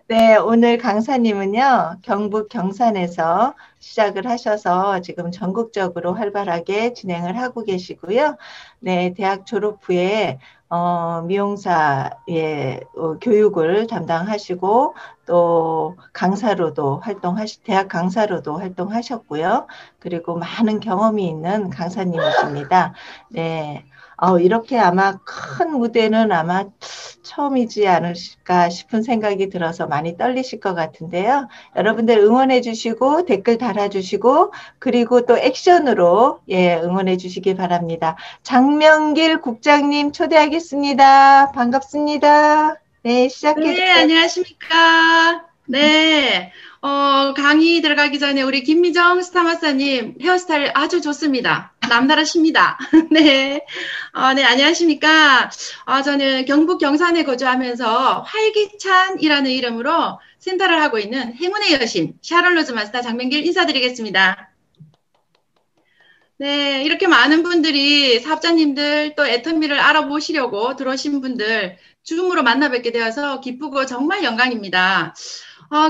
네, 오늘 강사님은요, 경북 경산에서 시작을 하셔서 지금 전국적으로 활발하게 진행을 하고 계시고요. 네, 대학 졸업 후에 미용사의 교육을 담당하시고 또 강사로도 대학 강사로도 활동하셨고요. 그리고 많은 경험이 있는 강사님이십니다. 네. 이렇게 아마 큰 무대는 아마 처음이지 않을까 싶은 생각이 들어서 많이 떨리실 것 같은데요. 여러분들 응원해 주시고 댓글 달아주시고 그리고 또 액션으로 응원해 주시기 바랍니다. 장명길 국장님 초대하겠습니다. 반갑습니다. 네, 시작해 네, 주세요. 안녕하십니까. 네, 강의 들어가기 전에 우리 김미정 스타마스터님 헤어스타일 아주 좋습니다. 남다르십니다. 네, 네, 안녕하십니까. 저는 경북 경산에 거주하면서 활기찬이라는 이름으로 센터를 하고 있는 행운의 여신 샤를로즈 마스터 장명길 인사드리겠습니다. 네, 이렇게 많은 분들이 사업자님들 또 애터미를 알아보시려고 들어오신 분들 줌으로 만나 뵙게 되어서 기쁘고 정말 영광입니다.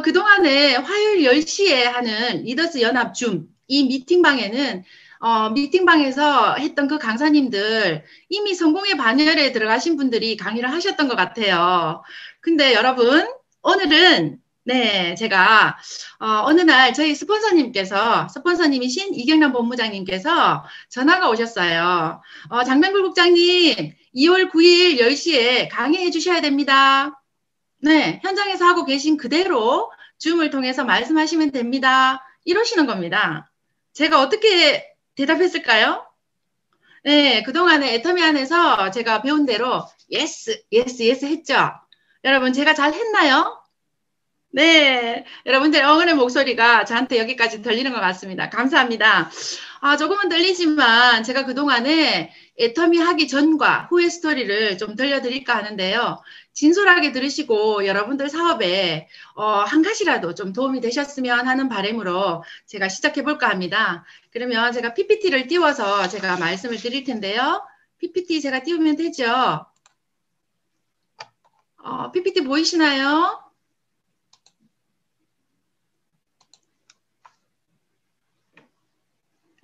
그동안에 화요일 10시에 하는 리더스 연합 줌, 이 미팅방에는 미팅방에서 했던 그 강사님들 이미 성공의 반열에 들어가신 분들이 강의를 하셨던 것 같아요. 근데 여러분, 오늘은 네, 제가 어느 날 저희 스폰서님이신 이경남 본부장님께서 전화가 오셨어요. 장명굴 국장님, 2월 9일 10시에 강의해 주셔야 됩니다. 네, 현장에서 하고 계신 그대로 줌을 통해서 말씀하시면 됩니다. 이러시는 겁니다. 제가 어떻게 대답했을까요? 네, 그동안에 애터미 안에서 제가 배운 대로 예스, 예스, 예스 했죠. 여러분, 제가 잘 했나요? 네, 여러분들 응원의 목소리가 저한테 여기까지 들리는 것 같습니다. 감사합니다. 조금은 들리지만 제가 그동안에 애터미 하기 전과 후의 스토리를 좀 들려드릴까 하는데요. 진솔하게 들으시고 여러분들 사업에 한 가지라도 좀 도움이 되셨으면 하는 바람으로 제가 시작해 볼까 합니다. 그러면 제가 PPT를 띄워서 제가 말씀을 드릴 텐데요. PPT 제가 띄우면 되죠? PPT 보이시나요?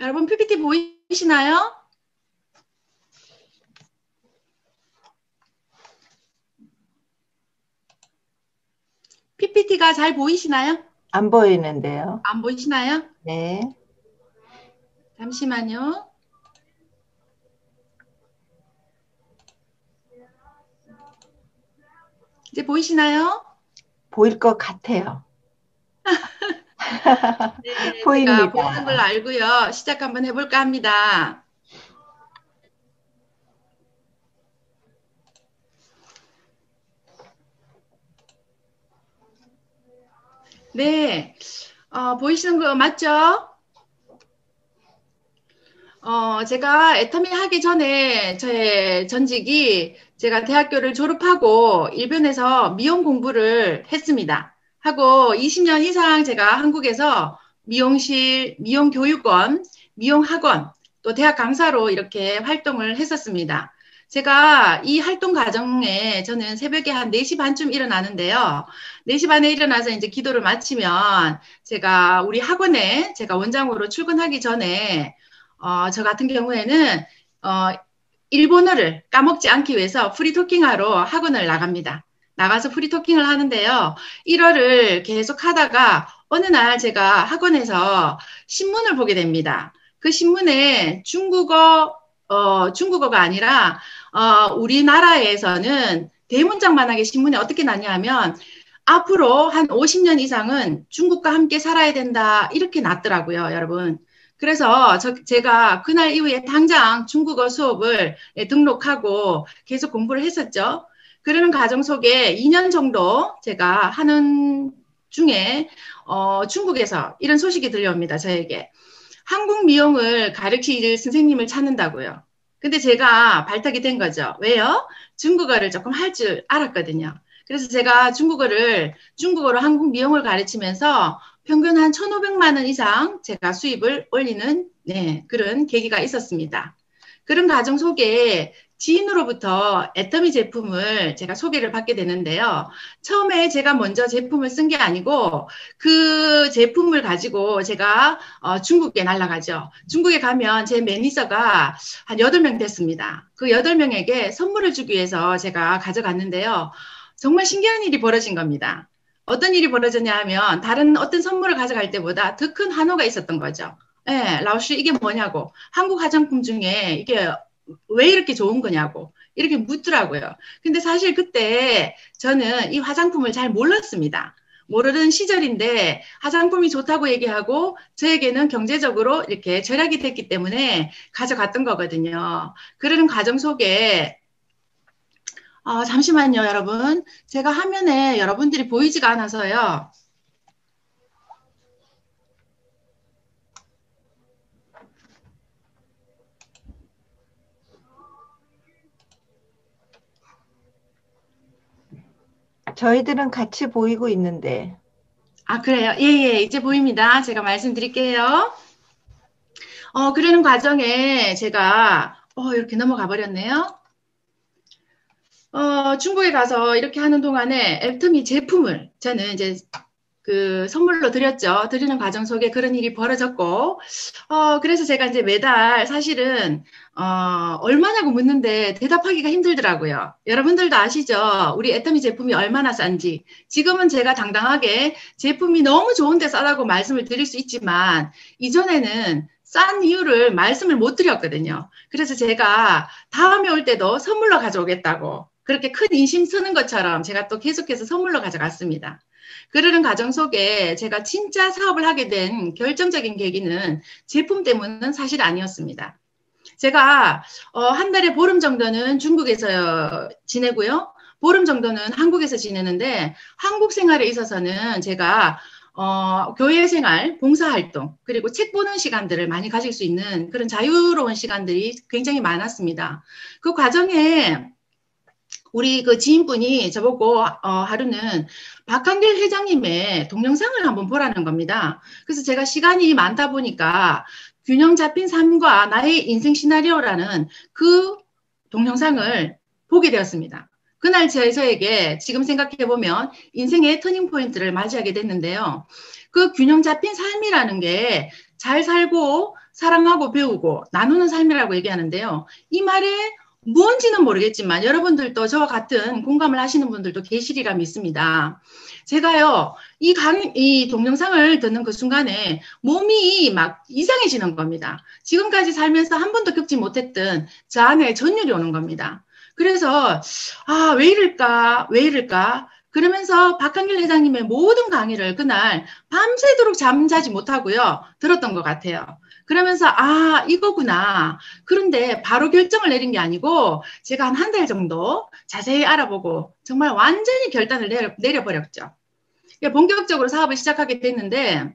여러분 PPT 보이시나요? PPT가 잘 보이시나요? 안 보이는데요. 안 보이시나요? 네. 잠시만요. 이제 보이시나요? 보일 것 같아요. 네, 제가 보이는 걸로 보입니다. 알고요. 시작 한번 해볼까 합니다. 네, 보이시는 거 맞죠? 제가 애터미 하기 전에 제 전직이 제가 대학교를 졸업하고 일본에서 미용 공부를 했습니다. 하고 20년 이상 제가 한국에서 미용실, 미용교육원, 미용학원, 또 대학 강사로 이렇게 활동을 했었습니다. 제가 이 활동 과정에 저는 새벽에 한 4시 반쯤 일어나는데요. 4시 반에 일어나서 이제 기도를 마치면 제가 우리 학원에 제가 원장으로 출근하기 전에 저 같은 경우에는 일본어를 까먹지 않기 위해서 프리토킹하러 학원을 나갑니다. 나가서 프리토킹을 하는데요. 1월을 계속 하다가 어느 날 제가 학원에서 신문을 보게 됩니다. 그 신문에 중국어가 아니라 우리나라에서는 대문짝만하게 신문에 어떻게 나냐면 앞으로 한 50년 이상은 중국과 함께 살아야 된다 이렇게 났더라고요, 여러분. 그래서 제가 그날 이후에 당장 중국어 수업을 등록하고 계속 공부를 했었죠. 그러는 과정 속에 2년 정도 제가 하는 중에 중국에서 이런 소식이 들려옵니다. 저에게. 한국 미용을 가르칠 선생님을 찾는다고요. 근데 제가 발탁이 된 거죠. 왜요? 중국어를 조금 할 줄 알았거든요. 그래서 제가 중국어로 한국 미용을 가르치면서 평균 한 1,500만 원 이상 제가 수입을 올리는 네, 그런 계기가 있었습니다. 그런 과정 속에 지인으로부터 애터미 제품을 제가 소개를 받게 되는데요. 처음에 제가 먼저 제품을 쓴 게 아니고 그 제품을 가지고 제가 중국에 날아가죠. 중국에 가면 제 매니저가 한 8명 됐습니다. 그 8명에게 선물을 주기 위해서 제가 가져갔는데요. 정말 신기한 일이 벌어진 겁니다. 어떤 일이 벌어졌냐 하면 다른 어떤 선물을 가져갈 때보다 더 큰 환호가 있었던 거죠. 예, 라오씨 이게 뭐냐고. 한국 화장품 중에 이게 왜 이렇게 좋은 거냐고 이렇게 묻더라고요. 근데 사실 그때 저는 이 화장품을 잘 몰랐습니다. 모르는 시절인데 화장품이 좋다고 얘기하고 저에게는 경제적으로 이렇게 절약이 됐기 때문에 가져갔던 거거든요. 그러는 과정 속에 잠시만요, 여러분. 제가 화면에 여러분들이 보이지가 않아서요. 저희들은 같이 보이고 있는데. 아, 그래요? 예, 예, 이제 보입니다. 제가 말씀드릴게요. 그러는 과정에 제가, 이렇게 넘어가 버렸네요. 중국에 가서 이렇게 하는 동안에 애터미 제품을 저는 이제 그 선물로 드렸죠. 드리는 과정 속에 그런 일이 벌어졌고, 그래서 제가 이제 매달 사실은, 얼마냐고 묻는데 대답하기가 힘들더라고요. 여러분들도 아시죠? 우리 애터미 제품이 얼마나 싼지. 지금은 제가 당당하게 제품이 너무 좋은데 싸다고 말씀을 드릴 수 있지만, 이전에는 싼 이유를 말씀을 못 드렸거든요. 그래서 제가 다음에 올 때도 선물로 가져오겠다고. 그렇게 큰 인심 쓰는 것처럼 제가 또 계속해서 선물로 가져갔습니다. 그러는 과정 속에 제가 진짜 사업을 하게 된 결정적인 계기는 제품 때문은 사실 아니었습니다. 제가 한 달에 보름 정도는 중국에서 지내고요. 보름 정도는 한국에서 지내는데 한국 생활에 있어서는 제가 교회 생활, 봉사활동, 그리고 책 보는 시간들을 많이 가질 수 있는 그런 자유로운 시간들이 굉장히 많았습니다. 그 과정에 우리 그 지인분이 저보고 하루는 박한길 회장님의 동영상을 한번 보라는 겁니다. 그래서 제가 시간이 많다 보니까 균형 잡힌 삶과 나의 인생 시나리오라는 그 동영상을 보게 되었습니다. 그날 저에게 지금 생각해보면 인생의 터닝 포인트를 맞이하게 됐는데요. 그 균형 잡힌 삶이라는 게 잘 살고 사랑하고 배우고 나누는 삶이라고 얘기하는데요. 이 말에 뭔지는 모르겠지만 여러분들도 저와 같은 공감을 하시는 분들도 계시리라 믿습니다. 제가요, 이 동영상을 듣는 그 순간에 몸이 막 이상해지는 겁니다. 지금까지 살면서 한 번도 겪지 못했던 저 안에 전율이 오는 겁니다. 그래서, 왜 이럴까, 왜 이럴까? 그러면서 박한길 회장님의 모든 강의를 그날 밤새도록 잠자지 못하고요, 들었던 것 같아요. 그러면서 이거구나. 그런데 바로 결정을 내린 게 아니고 제가 한 달 정도 자세히 알아보고 정말 완전히 결단을 내려버렸죠. 본격적으로 사업을 시작하게 됐는데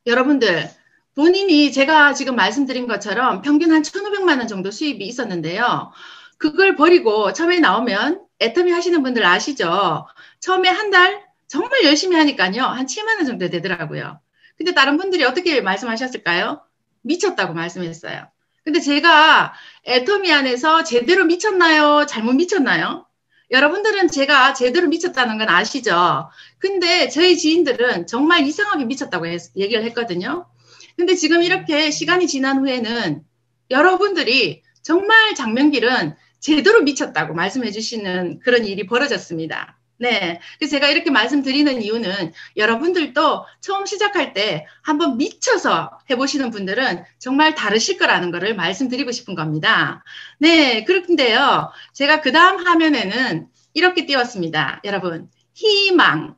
여러분들 본인이 제가 지금 말씀드린 것처럼 평균 한 1,500만 원 정도 수입이 있었는데요. 그걸 버리고 처음에 나오면 애터미 하시는 분들 아시죠? 처음에 한 달 정말 열심히 하니까요. 한 7만 원 정도 되더라고요. 근데 다른 분들이 어떻게 말씀하셨을까요? 미쳤다고 말씀했어요. 근데 제가 애터미 안에서 제대로 미쳤나요? 잘못 미쳤나요? 여러분들은 제가 제대로 미쳤다는 건 아시죠? 근데 저희 지인들은 정말 이상하게 미쳤다고 얘기를 했거든요. 근데 지금 이렇게 시간이 지난 후에는 여러분들이 정말 장명길은 제대로 미쳤다고 말씀해 주시는 그런 일이 벌어졌습니다. 네. 그래서 제가 이렇게 말씀드리는 이유는 여러분들도 처음 시작할 때 한번 미쳐서 해보시는 분들은 정말 다르실 거라는 거를 말씀드리고 싶은 겁니다. 네. 그런데요. 제가 그 다음 화면에는 이렇게 띄웠습니다. 여러분. 희망.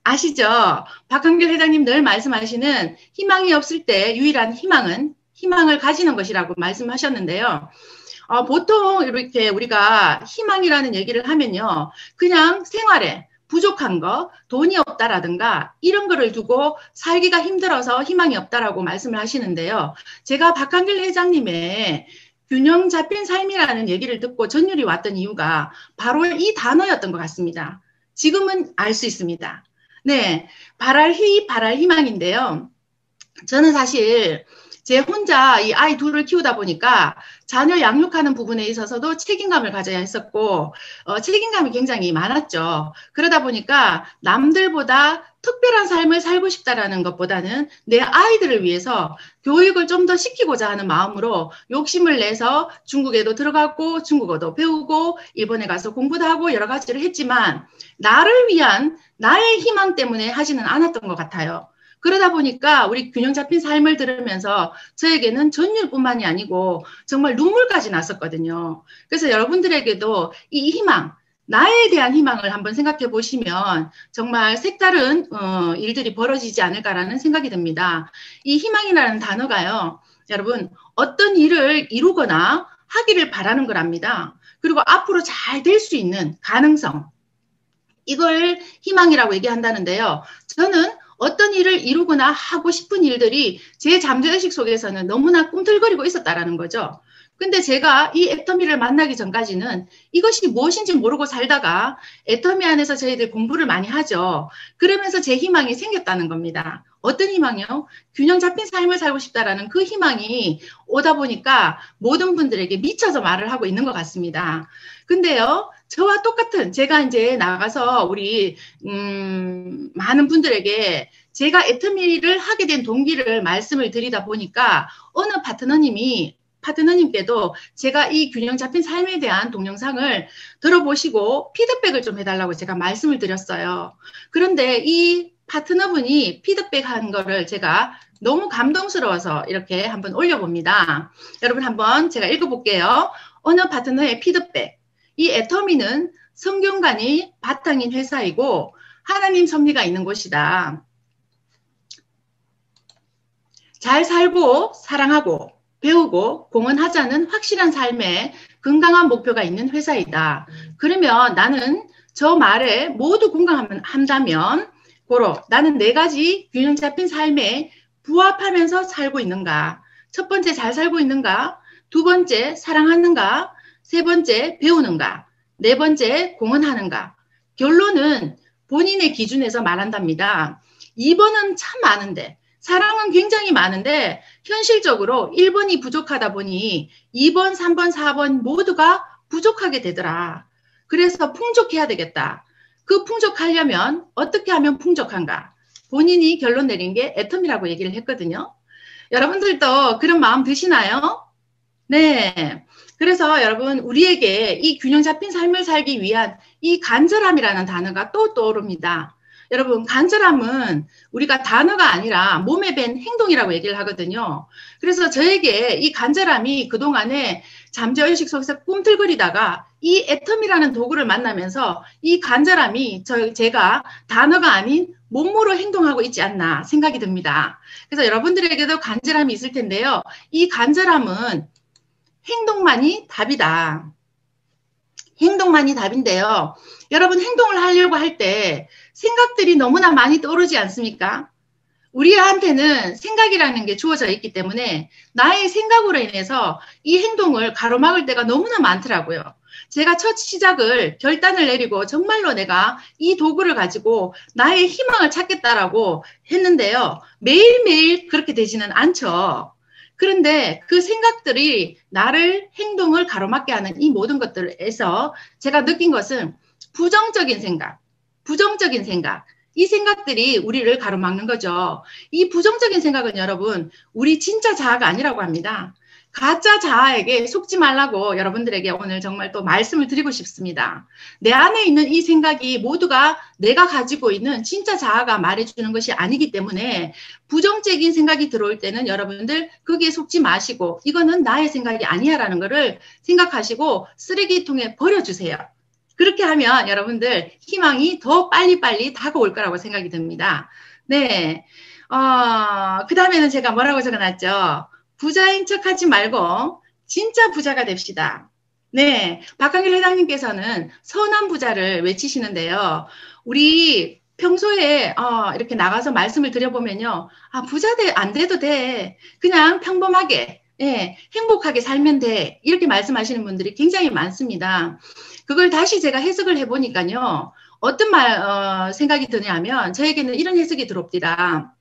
아시죠? 박한길 회장님 늘 말씀하시는 희망이 없을 때 유일한 희망은 희망을 가지는 것이라고 말씀하셨는데요. 보통 이렇게 우리가 희망이라는 얘기를 하면요. 그냥 생활에 부족한 거, 돈이 없다라든가 이런 거를 두고 살기가 힘들어서 희망이 없다라고 말씀을 하시는데요. 제가 박한길 회장님의 균형 잡힌 삶이라는 얘기를 듣고 전율이 왔던 이유가 바로 이 단어였던 것 같습니다. 지금은 알 수 있습니다. 네, 바랄 희망인데요. 저는 사실 제 혼자 이 아이 둘을 키우다 보니까 자녀 양육하는 부분에 있어서도 책임감을 가져야 했었고, 책임감이 굉장히 많았죠. 그러다 보니까 남들보다 특별한 삶을 살고 싶다라는 것보다는 내 아이들을 위해서 교육을 좀 더 시키고자 하는 마음으로 욕심을 내서 중국에도 들어갔고, 중국어도 배우고, 일본에 가서 공부도 하고 여러 가지를 했지만, 나를 위한 나의 희망 때문에 하지는 않았던 것 같아요. 그러다 보니까 우리 균형 잡힌 삶을 들으면서 저에게는 전율뿐만이 아니고 정말 눈물까지 났었거든요. 그래서 여러분들에게도 이 희망, 나에 대한 희망을 한번 생각해 보시면 정말 색다른 일들이 벌어지지 않을까라는 생각이 듭니다. 이 희망이라는 단어가요, 여러분 어떤 일을 이루거나 하기를 바라는 거랍니다. 그리고 앞으로 잘 될 수 있는 가능성, 이걸 희망이라고 얘기한다는데요. 저는 어떤 일을 이루거나 하고 싶은 일들이 제 잠재의식 속에서는 너무나 꿈틀거리고 있었다라는 거죠. 근데 제가 이 애터미를 만나기 전까지는 이것이 무엇인지 모르고 살다가 애터미 안에서 저희들 공부를 많이 하죠. 그러면서 제 희망이 생겼다는 겁니다. 어떤 희망이요? 균형 잡힌 삶을 살고 싶다라는 그 희망이 오다 보니까 모든 분들에게 미쳐서 말을 하고 있는 것 같습니다. 근데요, 저와 똑같은 제가 이제 나가서 우리 많은 분들에게 제가 애터미를 하게 된 동기를 말씀을 드리다 보니까 어느 파트너님께도 제가 이 균형 잡힌 삶에 대한 동영상을 들어보시고 피드백을 좀 해달라고 제가 말씀을 드렸어요. 그런데 이 파트너분이 피드백한 거를 제가 너무 감동스러워서 이렇게 한번 올려봅니다. 여러분 한번 제가 읽어볼게요. 어느 파트너의 피드백. 이 애터미는 성경관이 바탕인 회사이고 하나님 섭리가 있는 곳이다. 잘 살고 사랑하고 배우고 공헌하자는 확실한 삶에 건강한 목표가 있는 회사이다. 그러면 나는 저 말에 모두 공감한다면 고로 나는 4가지 균형 잡힌 삶에 부합하면서 살고 있는가? 첫 번째, 잘 살고 있는가? 두 번째, 사랑하는가? 세 번째, 배우는가? 네 번째, 공헌하는가? 결론은 본인의 기준에서 말한답니다. 2번은 참 많은데, 사랑은 굉장히 많은데 현실적으로 1번이 부족하다 보니 2번, 3번, 4번 모두가 부족하게 되더라. 그래서 풍족해야 되겠다. 그 풍족하려면 어떻게 하면 풍족한가? 본인이 결론 내린 게 애텀이라고 얘기를 했거든요. 여러분들도 그런 마음 드시나요? 네. 그래서 여러분, 우리에게 이 균형 잡힌 삶을 살기 위한 이 간절함이라는 단어가 또 떠오릅니다. 여러분, 간절함은 우리가 단어가 아니라 몸에 밴 행동이라고 얘기를 하거든요. 그래서 저에게 이 간절함이 그동안에 잠재의식 속에서 꿈틀거리다가 이 애텀이라는 도구를 만나면서 이 간절함이 제가 단어가 아닌 몸으로 행동하고 있지 않나 생각이 듭니다. 그래서 여러분들에게도 간절함이 있을 텐데요. 이 간절함은 행동만이 답이다. 행동만이 답인데요. 여러분 행동을 하려고 할 때 생각들이 너무나 많이 떠오르지 않습니까? 우리한테는 생각이라는 게 주어져 있기 때문에 나의 생각으로 인해서 이 행동을 가로막을 때가 너무나 많더라고요. 제가 첫 시작을 결단을 내리고 정말로 내가 이 도구를 가지고 나의 희망을 찾겠다라고 했는데요. 매일매일 그렇게 되지는 않죠. 그런데 그 생각들이 나를 행동을 가로막게 하는 이 모든 것들에서 제가 느낀 것은 부정적인 생각, 이 생각들이 우리를 가로막는 거죠. 이 부정적인 생각은 여러분, 우리 진짜 자아가 아니라고 합니다. 가짜 자아에게 속지 말라고 여러분들에게 오늘 정말 또 말씀을 드리고 싶습니다. 내 안에 있는 이 생각이 모두가 내가 가지고 있는 진짜 자아가 말해주는 것이 아니기 때문에 부정적인 생각이 들어올 때는 여러분들 거기에 속지 마시고 이거는 나의 생각이 아니야라는 것을 생각하시고 쓰레기통에 버려주세요. 그렇게 하면 여러분들 희망이 더 빨리빨리 다가올 거라고 생각이 듭니다. 네. 그 다음에는 제가 뭐라고 적어놨죠? 부자인 척하지 말고 진짜 부자가 됩시다. 네, 박한길 회장님께서는 선한 부자를 외치시는데요. 우리 평소에 이렇게 나가서 말씀을 드려보면요. 부자 안 돼도 돼. 그냥 평범하게, 행복하게 살면 돼. 이렇게 말씀하시는 분들이 굉장히 많습니다. 그걸 다시 제가 해석을 해보니까요. 어떤 생각이 드냐면 저에게는 이런 해석이 들어옵니다.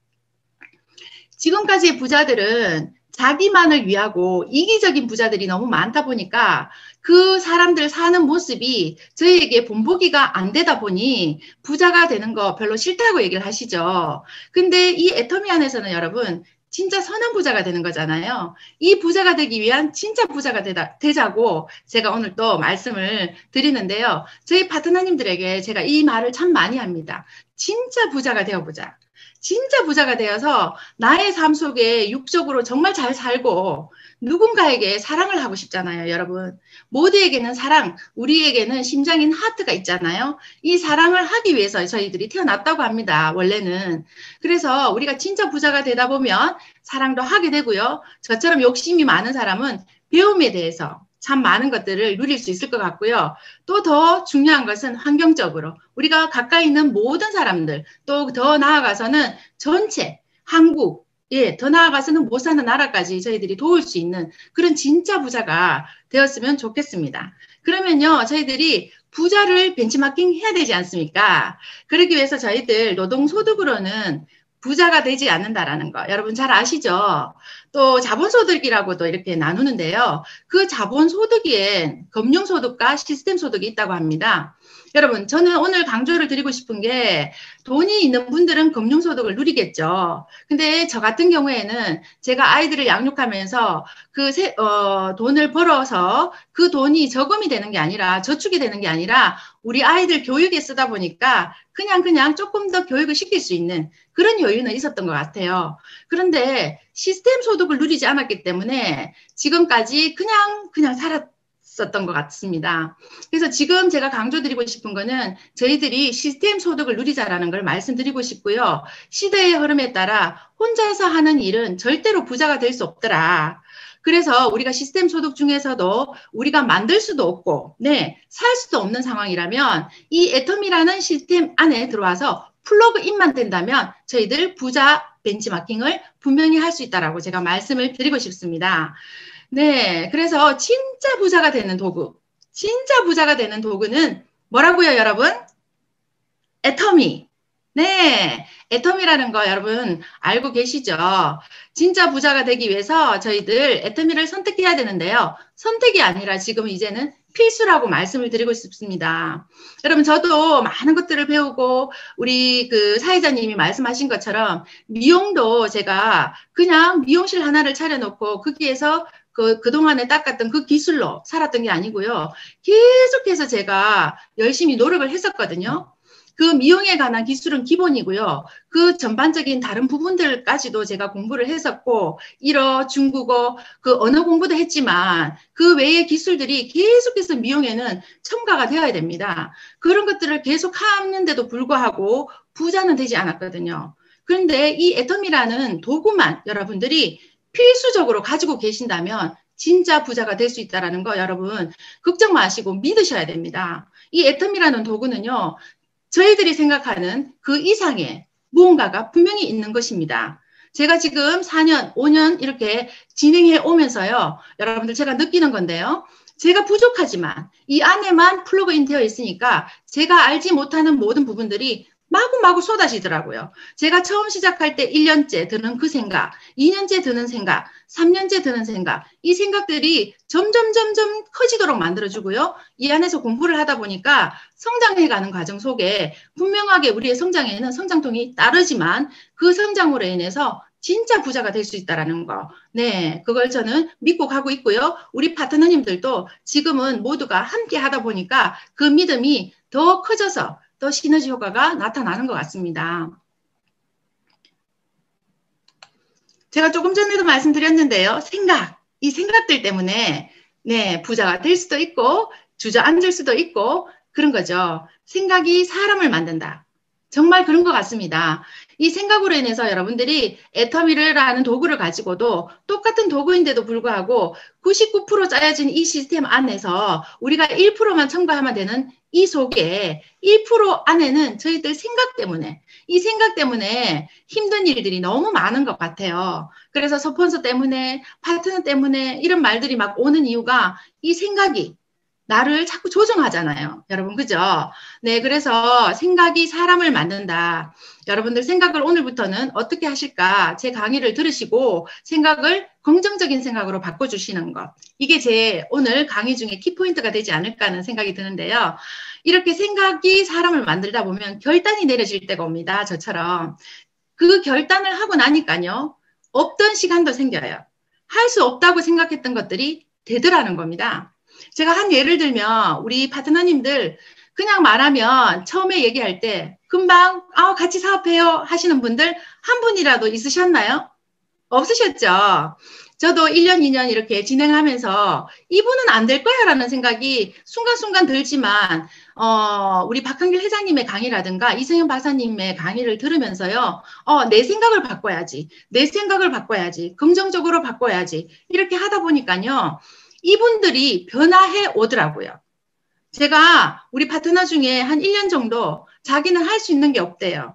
지금까지의 부자들은 자기만을 위하고 이기적인 부자들이 너무 많다 보니까 그 사람들 사는 모습이 저희에게 본보기가 안 되다 보니 부자가 되는 거 별로 싫다고 얘기를 하시죠. 근데 이 애터미 안에서는 여러분 진짜 선한 부자가 되는 거잖아요. 이 부자가 되기 위한 진짜 부자가 되자고 제가 오늘 또 말씀을 드리는데요. 저희 파트너님들에게 제가 이 말을 참 많이 합니다. 진짜 부자가 되어보자. 진짜 부자가 되어서 나의 삶 속에 육적으로 정말 잘 살고 누군가에게 사랑을 하고 싶잖아요, 여러분. 모두에게는 사랑, 우리에게는 심장인 하트가 있잖아요. 이 사랑을 하기 위해서 저희들이 태어났다고 합니다, 원래는. 그래서 우리가 진짜 부자가 되다 보면 사랑도 하게 되고요. 저처럼 욕심이 많은 사람은 배움에 대해서 참 많은 것들을 누릴 수 있을 것 같고요. 또 더 중요한 것은 환경적으로 우리가 가까이 있는 모든 사람들, 또 더 나아가서는 전체 한국, 예, 더 나아가서는 못 사는 나라까지 저희들이 도울 수 있는 그런 진짜 부자가 되었으면 좋겠습니다. 그러면요, 저희들이 부자를 벤치마킹 해야 되지 않습니까? 그러기 위해서 저희들 노동소득으로는 부자가 되지 않는다라는 거 여러분 잘 아시죠? 또 자본소득이라고도 이렇게 나누는데요. 그 자본소득엔 금융소득과 시스템소득이 있다고 합니다. 여러분 저는 오늘 강조를 드리고 싶은 게 돈이 있는 분들은 금융소득을 누리겠죠. 근데 저 같은 경우에는 제가 아이들을 양육하면서 돈을 벌어서 그 돈이 저금이 되는 게 아니라 저축이 되는 게 아니라 우리 아이들 교육에 쓰다 보니까 그냥 조금 더 교육을 시킬 수 있는 그런 여유는 있었던 것 같아요. 그런데 시스템 소득을 누리지 않았기 때문에 지금까지 그냥 살았었던 것 같습니다. 그래서 지금 제가 강조드리고 싶은 거는 저희들이 시스템 소득을 누리자라는 걸 말씀드리고 싶고요. 시대의 흐름에 따라 혼자서 하는 일은 절대로 부자가 될 수 없더라. 그래서 우리가 시스템 소득 중에서도 우리가 만들 수도 없고, 네, 살 수도 없는 상황이라면 이 애텀이라는 시스템 안에 들어와서 플러그인만 된다면 저희들 부자 벤치마킹을 분명히 할 수 있다라고 제가 말씀을 드리고 싶습니다. 네, 그래서 진짜 부자가 되는 도구, 진짜 부자가 되는 도구는 뭐라고요, 여러분? 애터미. 네, 애터미라는 거 여러분 알고 계시죠? 진짜 부자가 되기 위해서 저희들 애터미를 선택해야 되는데요. 선택이 아니라 지금 이제는 필수라고 말씀을 드리고 싶습니다. 여러분 저도 많은 것들을 배우고 우리 그 사회자님이 말씀하신 것처럼 미용도 제가 그냥 미용실 하나를 차려놓고 거기에서 그동안에 닦았던 그 기술로 살았던 게 아니고요. 계속해서 제가 열심히 노력을 했었거든요. 그 미용에 관한 기술은 기본이고요. 그 전반적인 다른 부분들까지도 제가 공부를 했었고, 일어, 중국어, 그 언어 공부도 했지만 그 외의 기술들이 계속해서 미용에는 첨가가 되어야 됩니다. 그런 것들을 계속 하는데도 불구하고 부자는 되지 않았거든요. 그런데 이 애텀이라는 도구만 여러분들이 필수적으로 가지고 계신다면 진짜 부자가 될 수 있다는 거 여러분 걱정 마시고 믿으셔야 됩니다. 이 애텀이라는 도구는요. 저희들이 생각하는 그 이상의 무언가가 분명히 있는 것입니다. 제가 지금 4년, 5년 이렇게 진행해 오면서요. 여러분들 제가 느끼는 건데요. 제가 부족하지만 이 안에만 플러그인 되어 있으니까 제가 알지 못하는 모든 부분들이 마구마구 쏟아지더라고요. 제가 처음 시작할 때 1년째 드는 그 생각, 2년째 드는 생각, 3년째 드는 생각, 이 생각들이 점점 커지도록 만들어주고요. 이 안에서 공부를 하다 보니까 성장해가는 과정 속에 분명하게 우리의 성장에는 성장통이 따르지만 그 성장으로 인해서 진짜 부자가 될 수 있다는 거. 네, 그걸 저는 믿고 가고 있고요. 우리 파트너님들도 지금은 모두가 함께 하다 보니까 그 믿음이 더 커져서 또 시너지 효과가 나타나는 것 같습니다. 제가 조금 전에도 말씀드렸는데요. 이 생각들 때문에 네, 부자가 될 수도 있고 주저앉을 수도 있고 그런 거죠. 생각이 사람을 만든다. 정말 그런 것 같습니다. 이 생각으로 인해서 여러분들이 애터미라는 도구를 가지고도 똑같은 도구인데도 불구하고 99% 짜여진 이 시스템 안에서 우리가 1%만 첨가하면 되는 이 속에 1% 안에는 저희들 이 생각 때문에 힘든 일들이 너무 많은 것 같아요. 그래서 스폰서 때문에, 파트너 때문에 이런 말들이 막 오는 이유가 이 생각이 나를 자꾸 조정하잖아요. 여러분, 그죠? 네, 그래서 생각이 사람을 만든다. 여러분들 생각을 오늘부터는 어떻게 하실까? 제 강의를 들으시고 생각을 긍정적인 생각으로 바꿔주시는 것. 이게 제 오늘 강의 중에 키포인트가 되지 않을까 하는 생각이 드는데요. 이렇게 생각이 사람을 만들다 보면 결단이 내려질 때가 옵니다. 저처럼. 그 결단을 하고 나니까요. 없던 시간도 생겨요. 할 수 없다고 생각했던 것들이 되더라는 겁니다. 제가 한 예를 들면 우리 파트너님들 그냥 말하면 처음에 얘기할 때 금방 같이 사업해요 하시는 분들 한 분이라도 있으셨나요? 없으셨죠? 저도 1년, 2년 이렇게 진행하면서 이분은 안 될 거야 라는 생각이 순간순간 들지만 우리 박한길 회장님의 강의라든가 이승현 박사님의 강의를 들으면서요. 내 생각을 바꿔야지. 내 생각을 바꿔야지. 긍정적으로 바꿔야지. 이렇게 하다 보니까요. 이분들이 변화해 오더라고요. 제가 우리 파트너 중에 한 1년 정도 자기는 할 수 있는 게 없대요.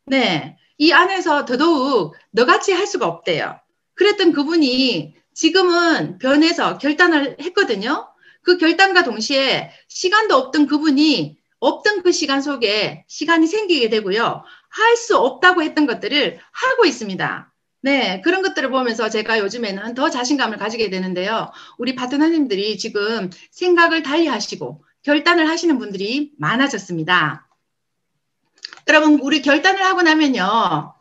네. 이 안에서 더더욱 너같이 할 수가 없대요. 그랬던 그분이 지금은 변해서 결단을 했거든요. 그 결단과 동시에 시간도 없던 그분이 없던 그 시간 속에 시간이 생기게 되고요. 할 수 없다고 했던 것들을 하고 있습니다. 네, 그런 것들을 보면서 제가 요즘에는 더 자신감을 가지게 되는데요. 우리 파트너님들이 지금 생각을 달리 하시고 결단을 하시는 분들이 많아졌습니다. 여러분, 우리 결단을 하고 나면요.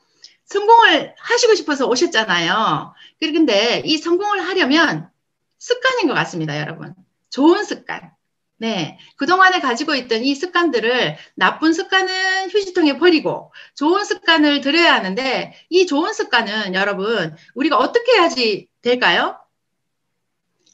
성공을 하시고 싶어서 오셨잖아요. 그런데 이 성공을 하려면 습관인 것 같습니다, 여러분. 좋은 습관. 네. 그동안에 가지고 있던 이 습관들을 나쁜 습관은 휴지통에 버리고 좋은 습관을 들여야 하는데 이 좋은 습관은 여러분, 우리가 어떻게 해야지 될까요?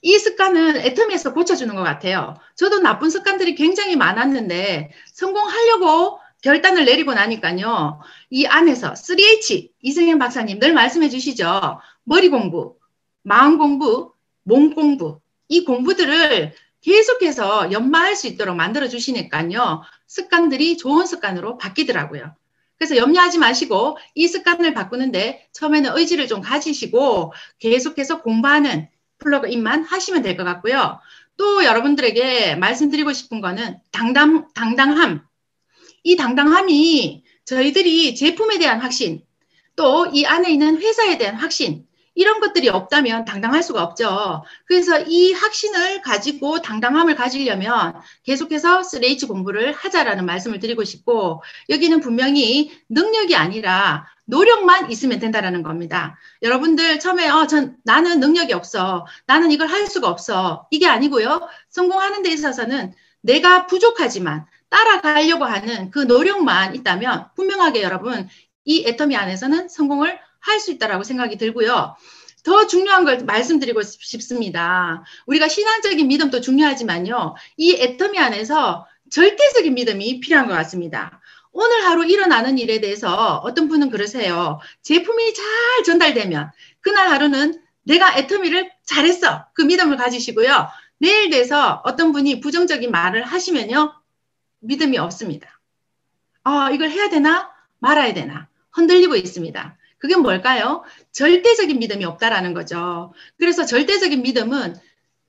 이 습관은 애터미에서 고쳐주는 것 같아요. 저도 나쁜 습관들이 굉장히 많았는데 성공하려고 결단을 내리고 나니까요. 이 안에서 3H, 이승현 박사님 늘 말씀해 주시죠. 머리 공부, 마음 공부, 몸 공부. 이 공부들을 계속해서 연마할 수 있도록 만들어 주시니까요. 습관들이 좋은 습관으로 바뀌더라고요. 그래서 염려하지 마시고 이 습관을 바꾸는데 처음에는 의지를 좀 가지시고 계속해서 공부하는 플러그인만 하시면 될 것 같고요. 또 여러분들에게 말씀드리고 싶은 거는 당당함. 이 당당함이 저희들이 제품에 대한 확신, 또 이 안에 있는 회사에 대한 확신, 이런 것들이 없다면 당당할 수가 없죠. 그래서 이 확신을 가지고 당당함을 가지려면 계속해서 3H 공부를 하자라는 말씀을 드리고 싶고, 여기는 분명히 능력이 아니라 노력만 있으면 된다라는 겁니다. 여러분들 처음에 나는 능력이 없어. 나는 이걸 할 수가 없어. 이게 아니고요. 성공하는 데 있어서는 내가 부족하지만 따라가려고 하는 그 노력만 있다면 분명하게 여러분 이 애터미 안에서는 성공을 할 수 있다라고 생각이 들고요. 더 중요한 걸 말씀드리고 싶습니다. 우리가 신앙적인 믿음도 중요하지만요. 이 애터미 안에서 절대적인 믿음이 필요한 것 같습니다. 오늘 하루 일어나는 일에 대해서 어떤 분은 그러세요. 제품이 잘 전달되면 그날 하루는 내가 애터미를 잘했어. 그 믿음을 가지시고요. 내일 돼서 어떤 분이 부정적인 말을 하시면요. 믿음이 없습니다. 이걸 해야 되나 말아야 되나 흔들리고 있습니다. 그게 뭘까요? 절대적인 믿음이 없다라는 거죠. 그래서 절대적인 믿음은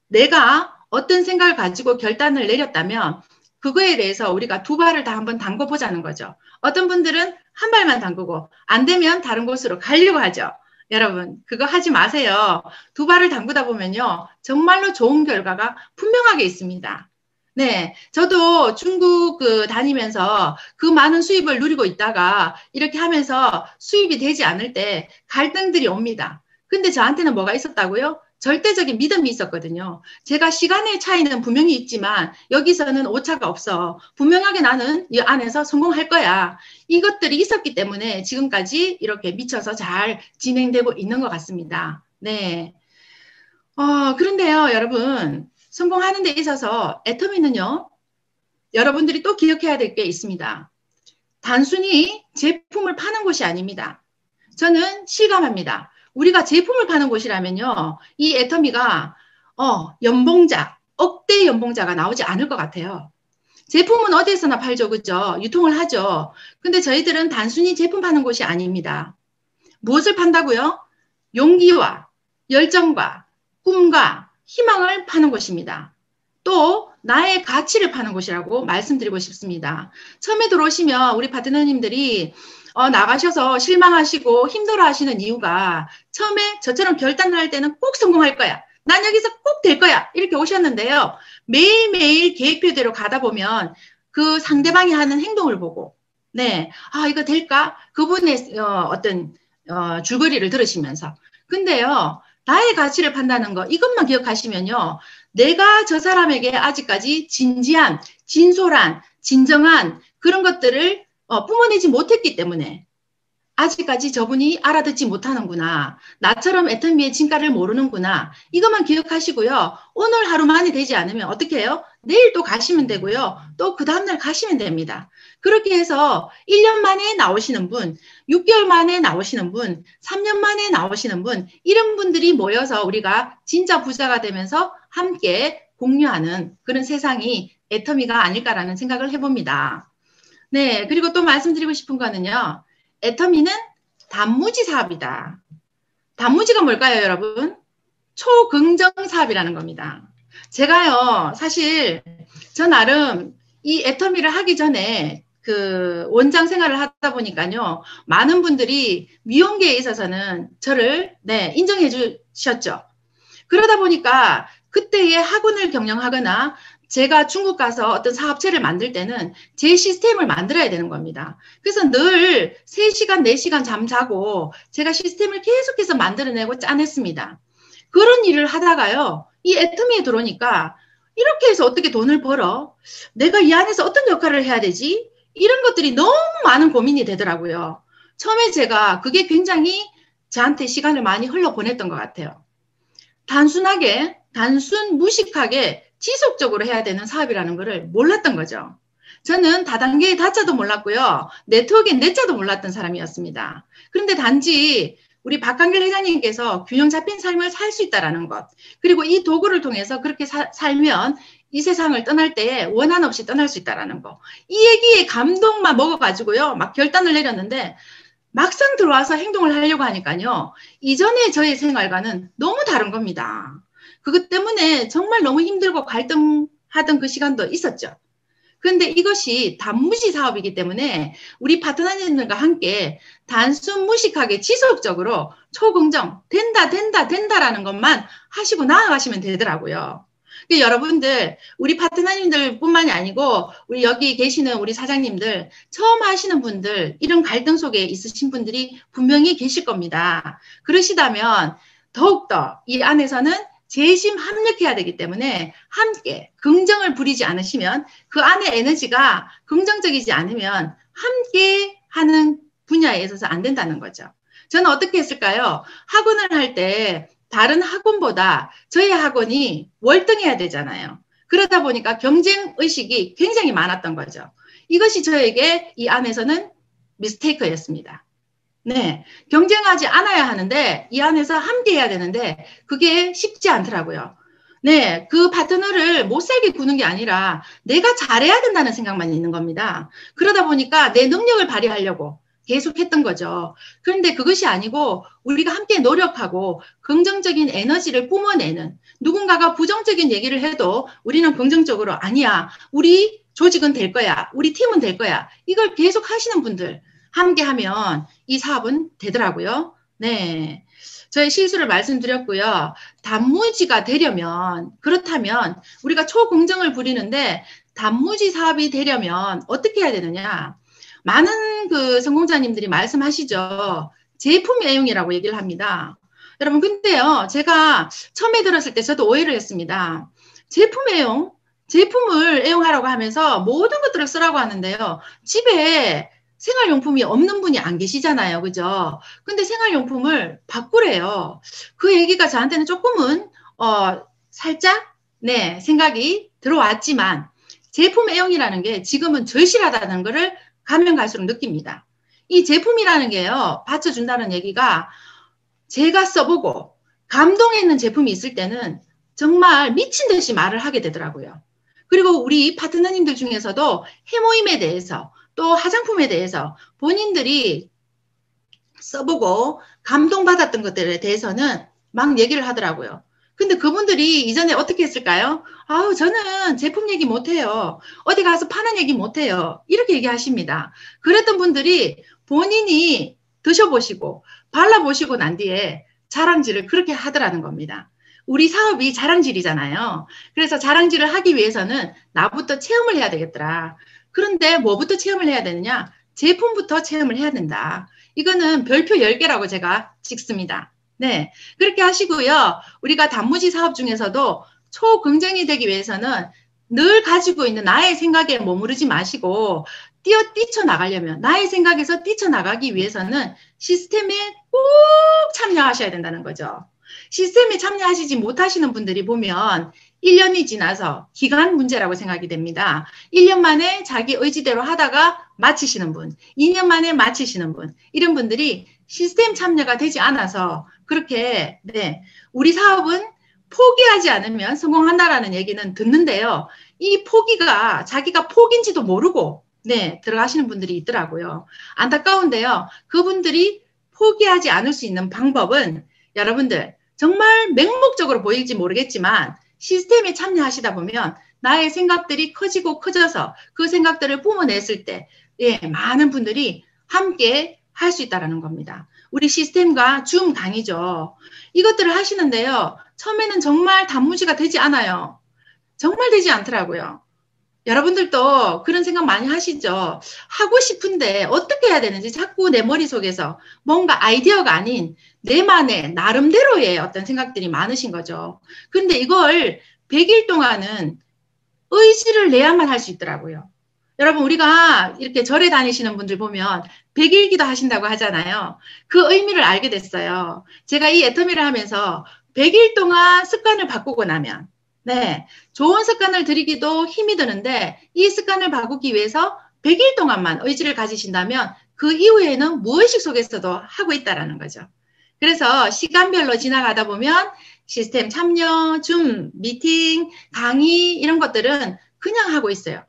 내가 어떤 생각을 가지고 결단을 내렸다면 그거에 대해서 우리가 두 발을 다 한번 담궈보자는 거죠. 어떤 분들은 한 발만 담그고 안 되면 다른 곳으로 가려고 하죠. 여러분 그거 하지 마세요. 두 발을 담그다 보면요. 정말로 좋은 결과가 분명하게 있습니다. 네, 저도 중국 다니면서 그 많은 수입을 누리고 있다가 이렇게 하면서 수입이 되지 않을 때 갈등들이 옵니다. 근데 저한테는 뭐가 있었다고요? 절대적인 믿음이 있었거든요. 제가 시간의 차이는 분명히 있지만 여기서는 오차가 없어. 분명하게 나는 이 안에서 성공할 거야. 이것들이 있었기 때문에 지금까지 이렇게 미쳐서 잘 진행되고 있는 것 같습니다. 네. 그런데요, 여러분. 성공하는 데 있어서 애터미는요. 여러분들이 또 기억해야 될 게 있습니다. 단순히 제품을 파는 곳이 아닙니다. 저는 실감합니다. 우리가 제품을 파는 곳이라면요. 이 애터미가 연봉자, 억대 연봉자가 나오지 않을 것 같아요. 제품은 어디에서나 팔죠. 그죠? 유통을 하죠. 근데 저희들은 단순히 제품 파는 곳이 아닙니다. 무엇을 판다고요? 용기와 열정과 꿈과 희망을 파는 곳입니다. 또 나의 가치를 파는 곳이라고 말씀드리고 싶습니다. 처음에 들어오시면 우리 파트너님들이 나가셔서 실망하시고 힘들어하시는 이유가 처음에 저처럼 결단을 할 때는 꼭 성공할 거야. 난 여기서 꼭 될 거야. 이렇게 오셨는데요. 매일매일 계획표대로 가다 보면 그 상대방이 하는 행동을 보고 네, 이거 될까? 그분의 어떤 줄거리를 들으시면서 근데요. 나의 가치를 판다는 거 이것만 기억하시면요. 내가 저 사람에게 아직까지 진지한, 진솔한, 진정한 그런 것들을 뿜어내지 못했기 때문에 아직까지 저분이 알아듣지 못하는구나. 나처럼 애터미의 진가를 모르는구나. 이것만 기억하시고요. 오늘 하루만에 되지 않으면 어떻게 해요? 내일 또 가시면 되고요. 또 그 다음날 가시면 됩니다. 그렇게 해서 1년 만에 나오시는 분, 6개월 만에 나오시는 분, 3년 만에 나오시는 분, 이런 분들이 모여서 우리가 진짜 부자가 되면서 함께 공유하는 그런 세상이 애터미가 아닐까라는 생각을 해봅니다. 네, 그리고 또 말씀드리고 싶은 거는요. 애터미는 단무지 사업이다. 단무지가 뭘까요, 여러분? 초긍정 사업이라는 겁니다. 제가요, 사실 저 나름 이 애터미를 하기 전에 그 원장 생활을 하다 보니까요, 많은 분들이 미용계에 있어서는 저를 인정해 주셨죠. 그러다 보니까 그때의 학원을 경영하거나 제가 중국 가서 어떤 사업체를 만들 때는 제 시스템을 만들어야 되는 겁니다. 그래서 늘 3시간, 4시간 잠자고 제가 시스템을 계속해서 만들어내고 짜냈습니다. 그런 일을 하다가요. 이 애터미에 들어오니까 이렇게 해서 어떻게 돈을 벌어? 내가 이 안에서 어떤 역할을 해야 되지? 이런 것들이 너무 많은 고민이 되더라고요. 처음에 제가 그게 굉장히 저한테 시간을 많이 흘려보냈던 것 같아요. 무식하게 지속적으로 해야 되는 사업이라는 것을 몰랐던 거죠. 저는 다단계의 다자도 몰랐고요. 네트워크의 네자도 몰랐던 사람이었습니다. 그런데 단지 우리 박한길 회장님께서 균형 잡힌 삶을 살 수 있다는 것, 그리고 이 도구를 통해서 그렇게 살면 이 세상을 떠날 때에 원한 없이 떠날 수 있다는 거. 이 얘기에 감동만 먹어가지고요. 막 결단을 내렸는데 막상 들어와서 행동을 하려고 하니까요. 이전에 저의 생활과는 너무 다른 겁니다. 그것 때문에 정말 너무 힘들고 갈등하던 그 시간도 있었죠. 그런데 이것이 단무지 사업이기 때문에 우리 파트너님들과 함께 단순 무식하게 지속적으로 초긍정 된다라는 것만 하시고 나아가시면 되더라고요. 여러분들 우리 파트너님들 뿐만이 아니고 우리 여기 계시는 우리 사장님들 처음 하시는 분들 이런 갈등 속에 있으신 분들이 분명히 계실 겁니다. 그러시다면 더욱더 이 안에서는 재심 합력해야 되기 때문에 함께 긍정을 부리지 않으시면 그 안에 에너지가 긍정적이지 않으면 함께 하는 분야에 있어서 안 된다는 거죠. 저는 어떻게 했을까요? 학원을 할 때 다른 학원보다 저희 학원이 월등해야 되잖아요. 그러다 보니까 경쟁 의식이 굉장히 많았던 거죠. 이것이 저에게 이 안에서는 미스테이크였습니다. 네, 경쟁하지 않아야 하는데 이 안에서 함께 해야 되는데 그게 쉽지 않더라고요. 네, 그 파트너를 못 살게 구는 게 아니라 내가 잘해야 된다는 생각만 있는 겁니다. 그러다 보니까 내 능력을 발휘하려고 계속 했던 거죠. 그런데 그것이 아니고 우리가 함께 노력하고 긍정적인 에너지를 뿜어내는 누군가가 부정적인 얘기를 해도 우리는 긍정적으로 아니야. 우리 조직은 될 거야. 우리 팀은 될 거야. 이걸 계속 하시는 분들 함께 하면 이 사업은 되더라고요. 네. 저의 실수를 말씀드렸고요. 단무지가 되려면, 그렇다면 우리가 초긍정을 부리는데 단무지 사업이 되려면 어떻게 해야 되느냐. 많은 그 성공자님들이 말씀하시죠. 제품 애용이라고 얘기를 합니다. 여러분, 근데요. 제가 처음에 들었을 때 저도 오해를 했습니다. 제품 애용? 제품을 애용하라고 하면서 모든 것들을 쓰라고 하는데요. 집에 생활용품이 없는 분이 안 계시잖아요. 그죠? 근데 생활용품을 바꾸래요. 그 얘기가 저한테는 조금은, 살짝, 네, 생각이 들어왔지만, 제품 애용이라는 게 지금은 절실하다는 것을 가면 갈수록 느낍니다. 이 제품이라는 게요, 받쳐준다는 얘기가 제가 써보고 감동했는 제품이 있을 때는 정말 미친 듯이 말을 하게 되더라고요. 그리고 우리 파트너님들 중에서도 해모임에 대해서 또 화장품에 대해서 본인들이 써보고 감동받았던 것들에 대해서는 막 얘기를 하더라고요. 근데 그분들이 이전에 어떻게 했을까요? 아우, 저는 제품 얘기 못해요. 어디 가서 파는 얘기 못해요. 이렇게 얘기하십니다. 그랬던 분들이 본인이 드셔보시고 발라보시고 난 뒤에 자랑질을 그렇게 하더라는 겁니다. 우리 사업이 자랑질이잖아요. 그래서 자랑질을 하기 위해서는 나부터 체험을 해야 되겠더라. 그런데 뭐부터 체험을 해야 되느냐? 제품부터 체험을 해야 된다. 이거는 별표 10개라고 제가 찍습니다. 네. 그렇게 하시고요. 우리가 단무지 사업 중에서도 초긍정이 되기 위해서는 늘 가지고 있는 나의 생각에 머무르지 마시고 뛰쳐나가려면 나의 생각에서 뛰쳐나가기 위해서는 시스템에 꼭 참여하셔야 된다는 거죠. 시스템에 참여하시지 못하시는 분들이 보면 1년이 지나서 기간 문제라고 생각이 됩니다. 1년 만에 자기 의지대로 하다가 마치시는 분, 2년 만에 마치시는 분, 이런 분들이 시스템 참여가 되지 않아서 그렇게 네, 우리 사업은 포기하지 않으면 성공한다라는 얘기는 듣는데요. 이 포기가 자기가 포기인지도 모르고 네, 들어가시는 분들이 있더라고요. 안타까운데요. 그분들이 포기하지 않을 수 있는 방법은 여러분들 정말 맹목적으로 보일지 모르겠지만 시스템에 참여하시다 보면 나의 생각들이 커지고 커져서 그 생각들을 뿜어냈을 때 예, 많은 분들이 함께 할 수 있다는 겁니다. 우리 시스템과 줌 강의죠. 이것들을 하시는데요. 처음에는 정말 단무지가 되지 않아요. 정말 되지 않더라고요. 여러분들도 그런 생각 많이 하시죠? 하고 싶은데 어떻게 해야 되는지 자꾸 내 머릿속에서 뭔가 아이디어가 아닌 내만의 나름대로의 어떤 생각들이 많으신 거죠. 근데 이걸 100일 동안은 의지를 내야만 할 수 있더라고요. 여러분 우리가 이렇게 절에 다니시는 분들 보면 100일 기도 하신다고 하잖아요. 그 의미를 알게 됐어요. 제가 이 애터미를 하면서 100일 동안 습관을 바꾸고 나면 네, 좋은 습관을 들이기도 힘이 드는데 이 습관을 바꾸기 위해서 100일 동안만 의지를 가지신다면 그 이후에는 무의식 속에서도 하고 있다는 거죠. 그래서 시간별로 지나가다 보면 시스템 참여, 줌, 미팅, 강의 이런 것들은 그냥 하고 있어요.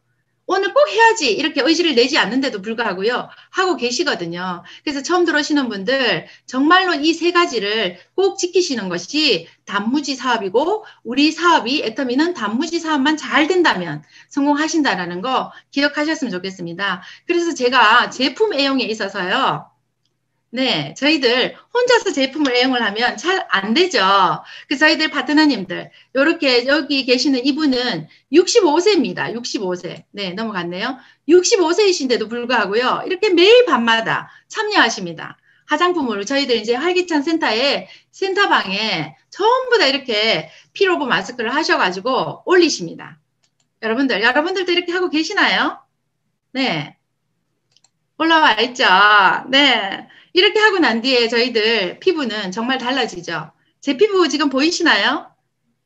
오늘 꼭 해야지 이렇게 의지를 내지 않는데도 불구하고요. 하고 계시거든요. 그래서 처음 들어오시는 분들 정말로 이 세 가지를 꼭 지키시는 것이 단무지 사업이고 우리 사업이 애터미는 단무지 사업만 잘 된다면 성공하신다는 거 기억하셨으면 좋겠습니다. 그래서 제가 제품 애용에 있어서요. 네, 저희들 혼자서 제품을 애용을 하면 잘 안 되죠. 그래서 저희들 파트너님들, 요렇게 여기 계시는 이분은 65세입니다. 65세. 네, 넘어갔네요. 65세이신데도 불구하고요. 이렇게 매일 밤마다 참여하십니다. 화장품을 저희들 이제 활기찬 센터방에 전부 다 이렇게 필오브 마스크를 하셔가지고 올리십니다. 여러분들도 이렇게 하고 계시나요? 네. 올라와 있죠. 네. 이렇게 하고 난 뒤에 저희들 피부는 정말 달라지죠. 제 피부 지금 보이시나요?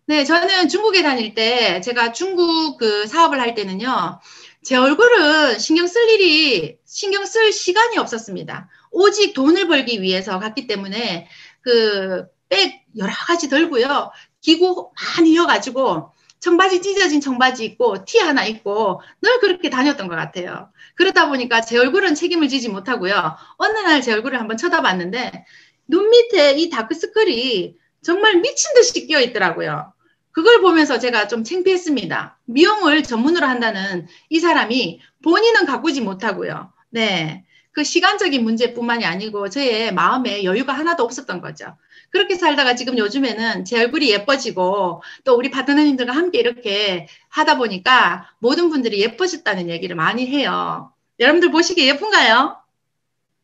네, 저는 중국에 다닐 때 제가 중국 그 사업을 할 때는요. 제 얼굴은 신경 쓸 시간이 없었습니다. 오직 돈을 벌기 위해서 갔기 때문에 그 백 여러 가지 들고요. 기구 많이 이어가지고 청바지 찢어진 청바지 입고 티 하나 입고 늘 그렇게 다녔던 것 같아요. 그러다 보니까 제 얼굴은 책임을 지지 못하고요. 어느 날 제 얼굴을 한번 쳐다봤는데 눈 밑에 이 다크스컬이 정말 미친 듯이 끼어 있더라고요. 그걸 보면서 제가 좀 창피했습니다. 미용을 전문으로 한다는 이 사람이 본인은 가꾸지 못하고요. 네. 그 시간적인 문제뿐만이 아니고 저의 마음에 여유가 하나도 없었던 거죠. 그렇게 살다가 지금 요즘에는 제 얼굴이 예뻐지고 또 우리 파트너님들과 함께 이렇게 하다 보니까 모든 분들이 예뻐졌다는 얘기를 많이 해요. 여러분들 보시기에 예쁜가요?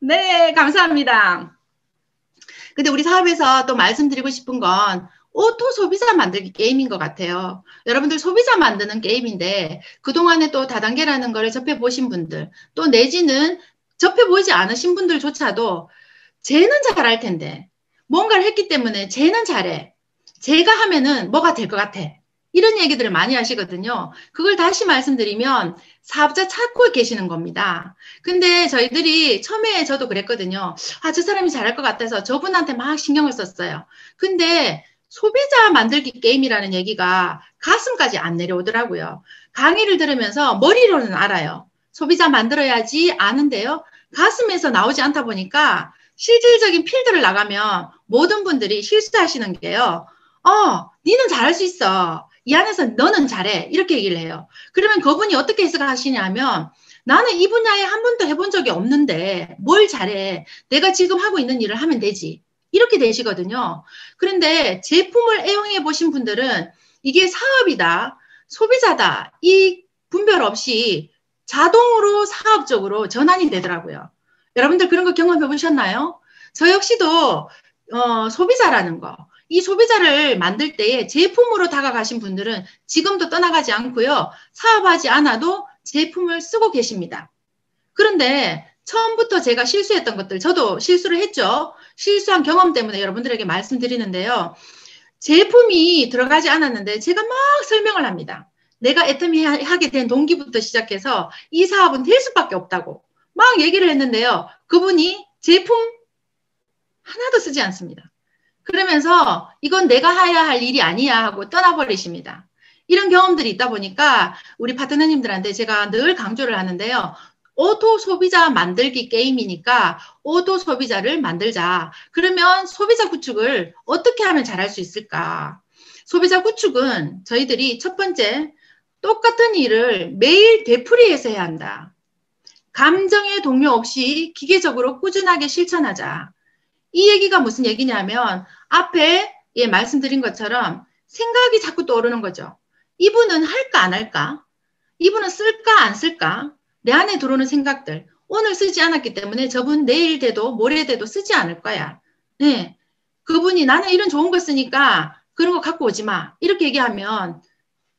네, 감사합니다. 근데 우리 사업에서 또 말씀드리고 싶은 건 오토 소비자 만들기 게임인 것 같아요. 여러분들 소비자 만드는 게임인데 그동안에 또 다단계라는 걸 접해보신 분들 또 내지는 접해보지 않으신 분들조차도 쟤는 잘할 텐데 뭔가를 했기 때문에 쟤는 잘해. 제가 하면은 뭐가 될 것 같아. 이런 얘기들을 많이 하시거든요. 그걸 다시 말씀드리면 사업자 찾고 계시는 겁니다. 근데 저희들이 처음에 저도 그랬거든요. 아, 저 사람이 잘할 것 같아서 저분한테 막 신경을 썼어요. 근데 소비자 만들기 게임이라는 얘기가 가슴까지 안 내려오더라고요. 강의를 들으면서 머리로는 알아요. 소비자 만들어야지 아는데요. 가슴에서 나오지 않다 보니까 실질적인 필드를 나가면 모든 분들이 실수하시는 게요. 니는 잘할 수 있어. 이 안에서 너는 잘해. 이렇게 얘기를 해요. 그러면 그분이 어떻게 해석하시냐면 나는 이 분야에 한 번도 해본 적이 없는데 뭘 잘해. 내가 지금 하고 있는 일을 하면 되지. 이렇게 되시거든요. 그런데 제품을 애용해 보신 분들은 이게 사업이다, 소비자다, 이 분별 없이 자동으로 사업적으로 전환이 되더라고요. 여러분들 그런 거 경험해 보셨나요? 저 역시도 소비자라는 거, 이 소비자를 만들 때에 제품으로 다가가신 분들은 지금도 떠나가지 않고요. 사업하지 않아도 제품을 쓰고 계십니다. 그런데 처음부터 제가 실수했던 것들, 저도 실수를 했죠. 실수한 경험 때문에 여러분들에게 말씀드리는데요. 제품이 들어가지 않았는데 제가 막 설명을 합니다. 내가 애터미 하게 된 동기부터 시작해서 이 사업은 될 수밖에 없다고 막 얘기를 했는데요. 그분이 제품 하나도 쓰지 않습니다. 그러면서 이건 내가 해야 할 일이 아니야 하고 떠나버리십니다. 이런 경험들이 있다 보니까 우리 파트너님들한테 제가 늘 강조를 하는데요. 오토 소비자 만들기 게임이니까 오토 소비자를 만들자. 그러면 소비자 구축을 어떻게 하면 잘할 수 있을까? 소비자 구축은 저희들이 첫 번째, 똑같은 일을 매일 되풀이해서 해야 한다. 감정의 동요 없이 기계적으로 꾸준하게 실천하자. 이 얘기가 무슨 얘기냐면 앞에 말씀드린 것처럼 생각이 자꾸 떠오르는 거죠. 이분은 할까 안 할까? 이분은 쓸까 안 쓸까? 내 안에 들어오는 생각들. 오늘 쓰지 않았기 때문에 저분 내일 돼도 모레 돼도 쓰지 않을 거야. 네. 그분이 나는 이런 좋은 거 쓰니까 그런 거 갖고 오지 마. 이렇게 얘기하면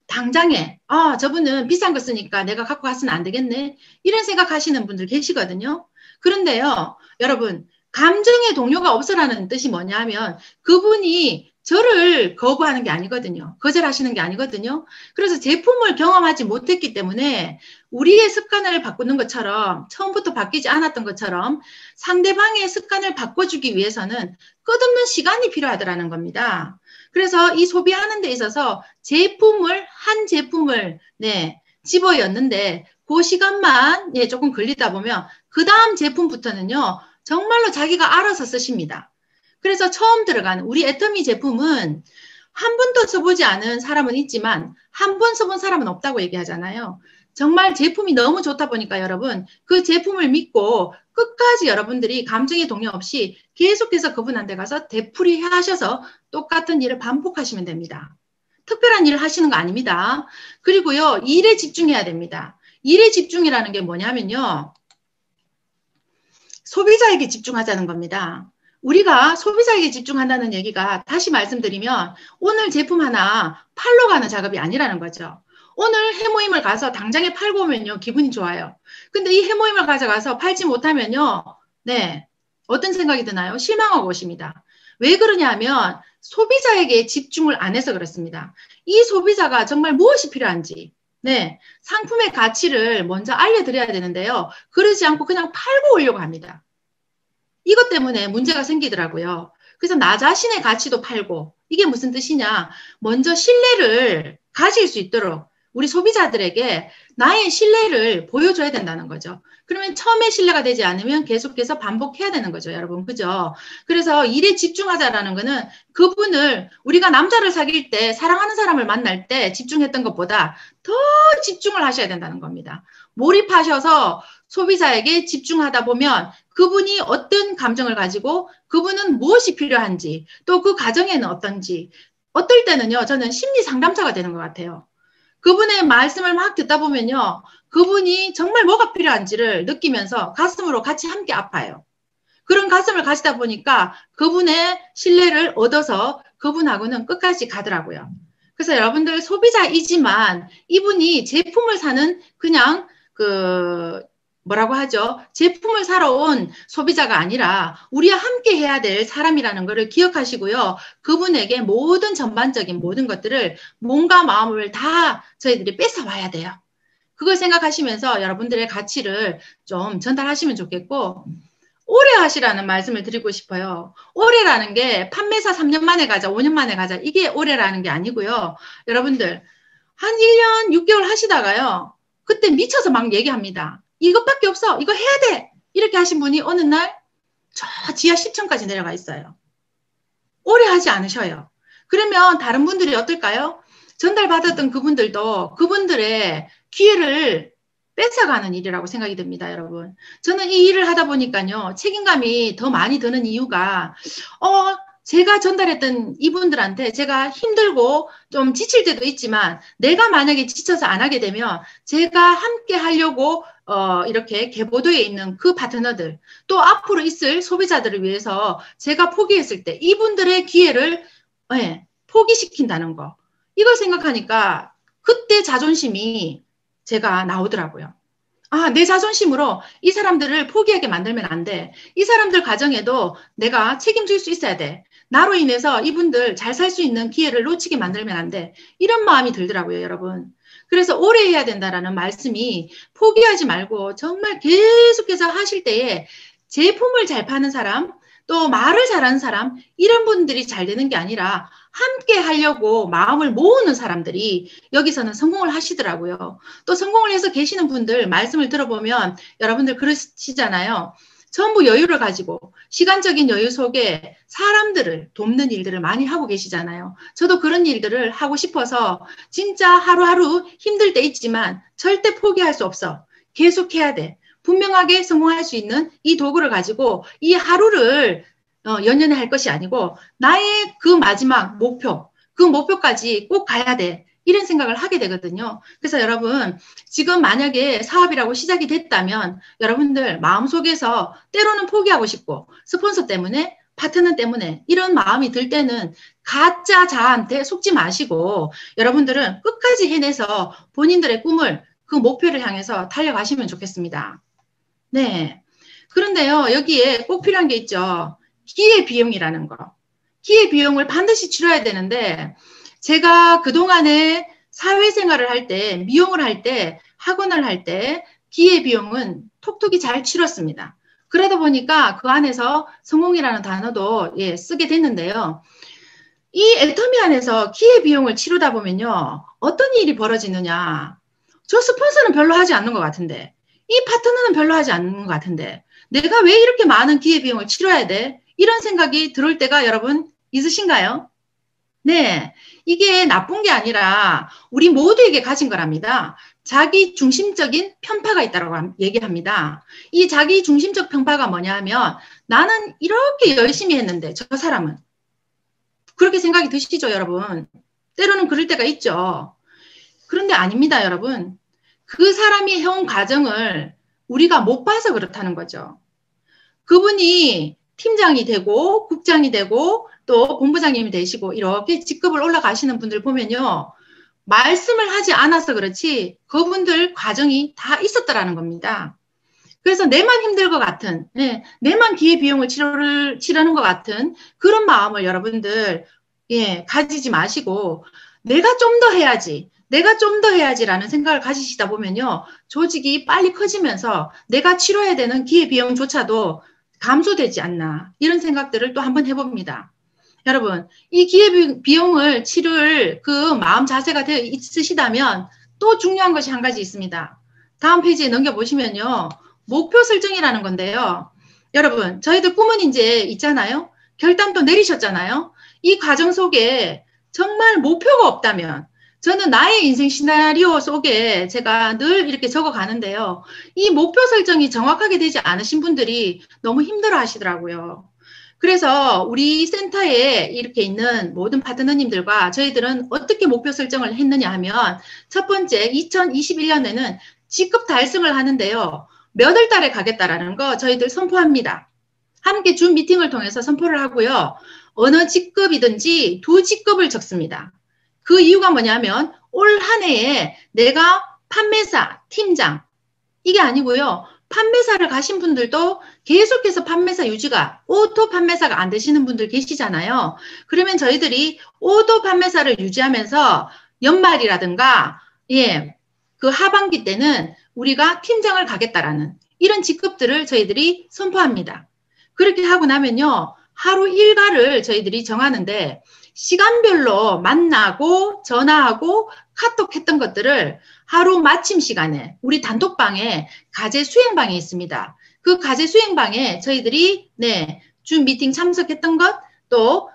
당장에 저분은 비싼 거 쓰니까 내가 갖고 갔으면 안 되겠네. 이런 생각하시는 분들 계시거든요. 그런데요. 여러분 감정의 동요가 없어라는 뜻이 뭐냐면 그분이 저를 거부하는 게 아니거든요. 거절하시는 게 아니거든요. 그래서 제품을 경험하지 못했기 때문에 우리의 습관을 바꾸는 것처럼 처음부터 바뀌지 않았던 것처럼 상대방의 습관을 바꿔주기 위해서는 끝없는 시간이 필요하더라는 겁니다. 그래서 이 소비하는 데 있어서 한 제품을 집어였는데 그 시간만 조금 걸리다 보면 그 다음 제품부터는요. 정말로 자기가 알아서 쓰십니다. 그래서 처음 들어가는 우리 애터미 제품은 한 번도 써보지 않은 사람은 있지만 한 번 써본 사람은 없다고 얘기하잖아요. 정말 제품이 너무 좋다 보니까 여러분 그 제품을 믿고 끝까지 여러분들이 감정의 동요 없이 계속해서 그분한테 가서 되풀이 하셔서 똑같은 일을 반복하시면 됩니다. 특별한 일을 하시는 거 아닙니다. 그리고요 일에 집중해야 됩니다. 일에 집중이라는 게 뭐냐면요. 소비자에게 집중하자는 겁니다. 우리가 소비자에게 집중한다는 얘기가 다시 말씀드리면 오늘 제품 하나 팔러 가는 작업이 아니라는 거죠. 오늘 해모임을 가서 당장에 팔고 오면요. 기분이 좋아요. 근데 이 해모임을 가져가서 팔지 못하면요. 어떤 생각이 드나요? 실망하고 오십니다. 왜 그러냐면 소비자에게 집중을 안 해서 그렇습니다. 이 소비자가 정말 무엇이 필요한지 상품의 가치를 먼저 알려드려야 되는데요. 그러지 않고 그냥 팔고 오려고 합니다. 이것 때문에 문제가 생기더라고요. 그래서 나 자신의 가치도 팔고 이게 무슨 뜻이냐. 먼저 신뢰를 가질 수 있도록 우리 소비자들에게 나의 신뢰를 보여줘야 된다는 거죠. 그러면 처음에 신뢰가 되지 않으면 계속해서 반복해야 되는 거죠. 여러분 그죠? 그래서 일에 집중하자라는 거는 그분을 우리가 남자를 사귈 때 사랑하는 사람을 만날 때 집중했던 것보다 더 집중을 하셔야 된다는 겁니다. 몰입하셔서 소비자에게 집중하다 보면 그분이 어떤 감정을 가지고 그분은 무엇이 필요한지 또 그 가정에는 어떤지 어떨 때는요. 저는 심리 상담사가 되는 것 같아요. 그분의 말씀을 막 듣다 보면요. 그분이 정말 뭐가 필요한지를 느끼면서 가슴으로 같이 함께 아파요. 그런 가슴을 가지다 보니까 그분의 신뢰를 얻어서 그분하고는 끝까지 가더라고요. 그래서 여러분들 소비자이지만 이분이 제품을 사는 그냥 뭐라고 하죠? 제품을 사러 온 소비자가 아니라 우리와 함께 해야 될 사람이라는 것을 기억하시고요. 그분에게 모든 전반적인 모든 것들을 몸과 마음을 다 저희들이 뺏어와야 돼요. 그걸 생각하시면서 여러분들의 가치를 좀 전달하시면 좋겠고 오래 하시라는 말씀을 드리고 싶어요. 오래라는 게 판매사 3년 만에 가자, 5년 만에 가자 이게 오래라는 게 아니고요. 여러분들 한 1년 6개월 하시다가요. 그때 미쳐서 막 얘기합니다. 이것밖에 없어. 이거 해야 돼. 이렇게 하신 분이 어느 날 저 지하 10층까지 내려가 있어요. 오래 하지 않으셔요. 그러면 다른 분들이 어떨까요? 전달받았던 그분들도 그분들의 기회를 뺏어가는 일이라고 생각이 듭니다, 여러분. 저는 이 일을 하다 보니까요, 책임감이 더 많이 드는 이유가, 제가 전달했던 이분들한테 제가 힘들고 좀 지칠 때도 있지만, 내가 만약에 지쳐서 안 하게 되면, 제가 함께 하려고, 이렇게 계보도에 있는 그 파트너들, 또 앞으로 있을 소비자들을 위해서 제가 포기했을 때, 이분들의 기회를, 예, 포기시킨다는 거. 이걸 생각하니까, 그때 자존심이 제가 나오더라고요. 아, 내 자존심으로 이 사람들을 포기하게 만들면 안 돼. 이 사람들 가정에도 내가 책임질 수 있어야 돼. 나로 인해서 이분들 잘 살 수 있는 기회를 놓치게 만들면 안 돼. 이런 마음이 들더라고요, 여러분. 그래서 오래 해야 된다라는 말씀이 포기하지 말고 정말 계속해서 하실 때에 제품을 잘 파는 사람, 또 말을 잘하는 사람, 이런 분들이 잘 되는 게 아니라 함께 하려고 마음을 모으는 사람들이 여기서는 성공을 하시더라고요. 또 성공을 해서 계시는 분들 말씀을 들어보면 여러분들 그러시잖아요. 전부 여유를 가지고 시간적인 여유 속에 사람들을 돕는 일들을 많이 하고 계시잖아요. 저도 그런 일들을 하고 싶어서 진짜 하루하루 힘들 때 있지만 절대 포기할 수 없어. 계속해야 돼. 분명하게 성공할 수 있는 이 도구를 가지고 이 하루를 연연해 할 것이 아니고 나의 그 마지막 목표, 그 목표까지 꼭 가야 돼. 이런 생각을 하게 되거든요. 그래서 여러분, 지금 만약에 사업이라고 시작이 됐다면 여러분들 마음속에서 때로는 포기하고 싶고 스폰서 때문에 파트너 때문에 이런 마음이 들 때는 가짜 자아한테 속지 마시고 여러분들은 끝까지 해내서 본인들의 꿈을 그 목표를 향해서 달려가시면 좋겠습니다. 네. 그런데요, 여기에 꼭 필요한 게 있죠. 기회비용이라는 거. 기회비용을 반드시 치러야 되는데, 제가 그동안에 사회생활을 할 때, 미용을 할 때, 학원을 할 때, 기회비용은 톡톡히 잘 치렀습니다. 그러다 보니까 그 안에서 성공이라는 단어도 쓰게 됐는데요. 이 애터미 안에서 기회비용을 치르다 보면요, 어떤 일이 벌어지느냐. 저 스폰서는 별로 하지 않는 것 같은데, 이 파트너는 별로 하지 않는 것 같은데, 내가 왜 이렇게 많은 기회비용을 치러야 돼? 이런 생각이 들을 때가 여러분 있으신가요? 네, 이게 나쁜 게 아니라 우리 모두에게 가진 거랍니다. 자기 중심적인 편파가 있다고 얘기합니다. 이 자기 중심적 편파가 뭐냐 하면 나는 이렇게 열심히 했는데 저 사람은 그렇게 생각이 드시죠, 여러분? 때로는 그럴 때가 있죠. 그런데 아닙니다, 여러분. 그 사람이 해온 과정을 우리가 못 봐서 그렇다는 거죠. 그분이 팀장이 되고 국장이 되고 또 본부장님이 되시고 이렇게 직급을 올라가시는 분들 보면요. 말씀을 하지 않아서 그렇지 그분들 과정이 다 있었더라는 겁니다. 그래서 내만 힘들 것 같은, 내만 기회비용을 치르는 것 같은 그런 마음을 여러분들 가지지 마시고 내가 좀 더 해야지. 내가 좀 더 해야지라는 생각을 가지시다 보면요. 조직이 빨리 커지면서 내가 치러야 되는 기회비용조차도 감소되지 않나. 이런 생각들을 또 한번 해봅니다. 여러분, 이 기회비용을 치를 그 마음 자세가 되어 있으시다면 또 중요한 것이 한 가지 있습니다. 다음 페이지에 넘겨보시면요. 목표 설정이라는 건데요. 여러분, 저희들 꿈은 이제 있잖아요. 결단도 내리셨잖아요. 이 과정 속에 정말 목표가 없다면 저는 나의 인생 시나리오 속에 제가 늘 이렇게 적어 가는데요. 이 목표 설정이 정확하게 되지 않으신 분들이 너무 힘들어 하시더라고요. 그래서 우리 센터에 이렇게 있는 모든 파트너님들과 저희들은 어떻게 목표 설정을 했느냐 하면 첫 번째 2021년에는 직급 달성을 하는데요. 몇 월 달에 가겠다라는 거 저희들 선포합니다. 함께 줌 미팅을 통해서 선포를 하고요. 어느 직급이든지 2직급을 적습니다. 그 이유가 뭐냐면 올 한 해에 내가 판매사, 팀장 이게 아니고요. 판매사를 가신 분들도 계속해서 판매사 유지가 오토 판매사가 안 되시는 분들 계시잖아요. 그러면 저희들이 오토 판매사를 유지하면서 연말이라든가 그 하반기 때는 우리가 팀장을 가겠다라는 이런 직급들을 저희들이 선포합니다. 그렇게 하고 나면요. 하루 일과를 저희들이 정하는데 시간별로 만나고 전화하고 카톡했던 것들을 하루 마침 시간에 우리 단톡방에 과제 수행방이 있습니다. 그 과제 수행방에 저희들이 줌 미팅 참석했던 것 또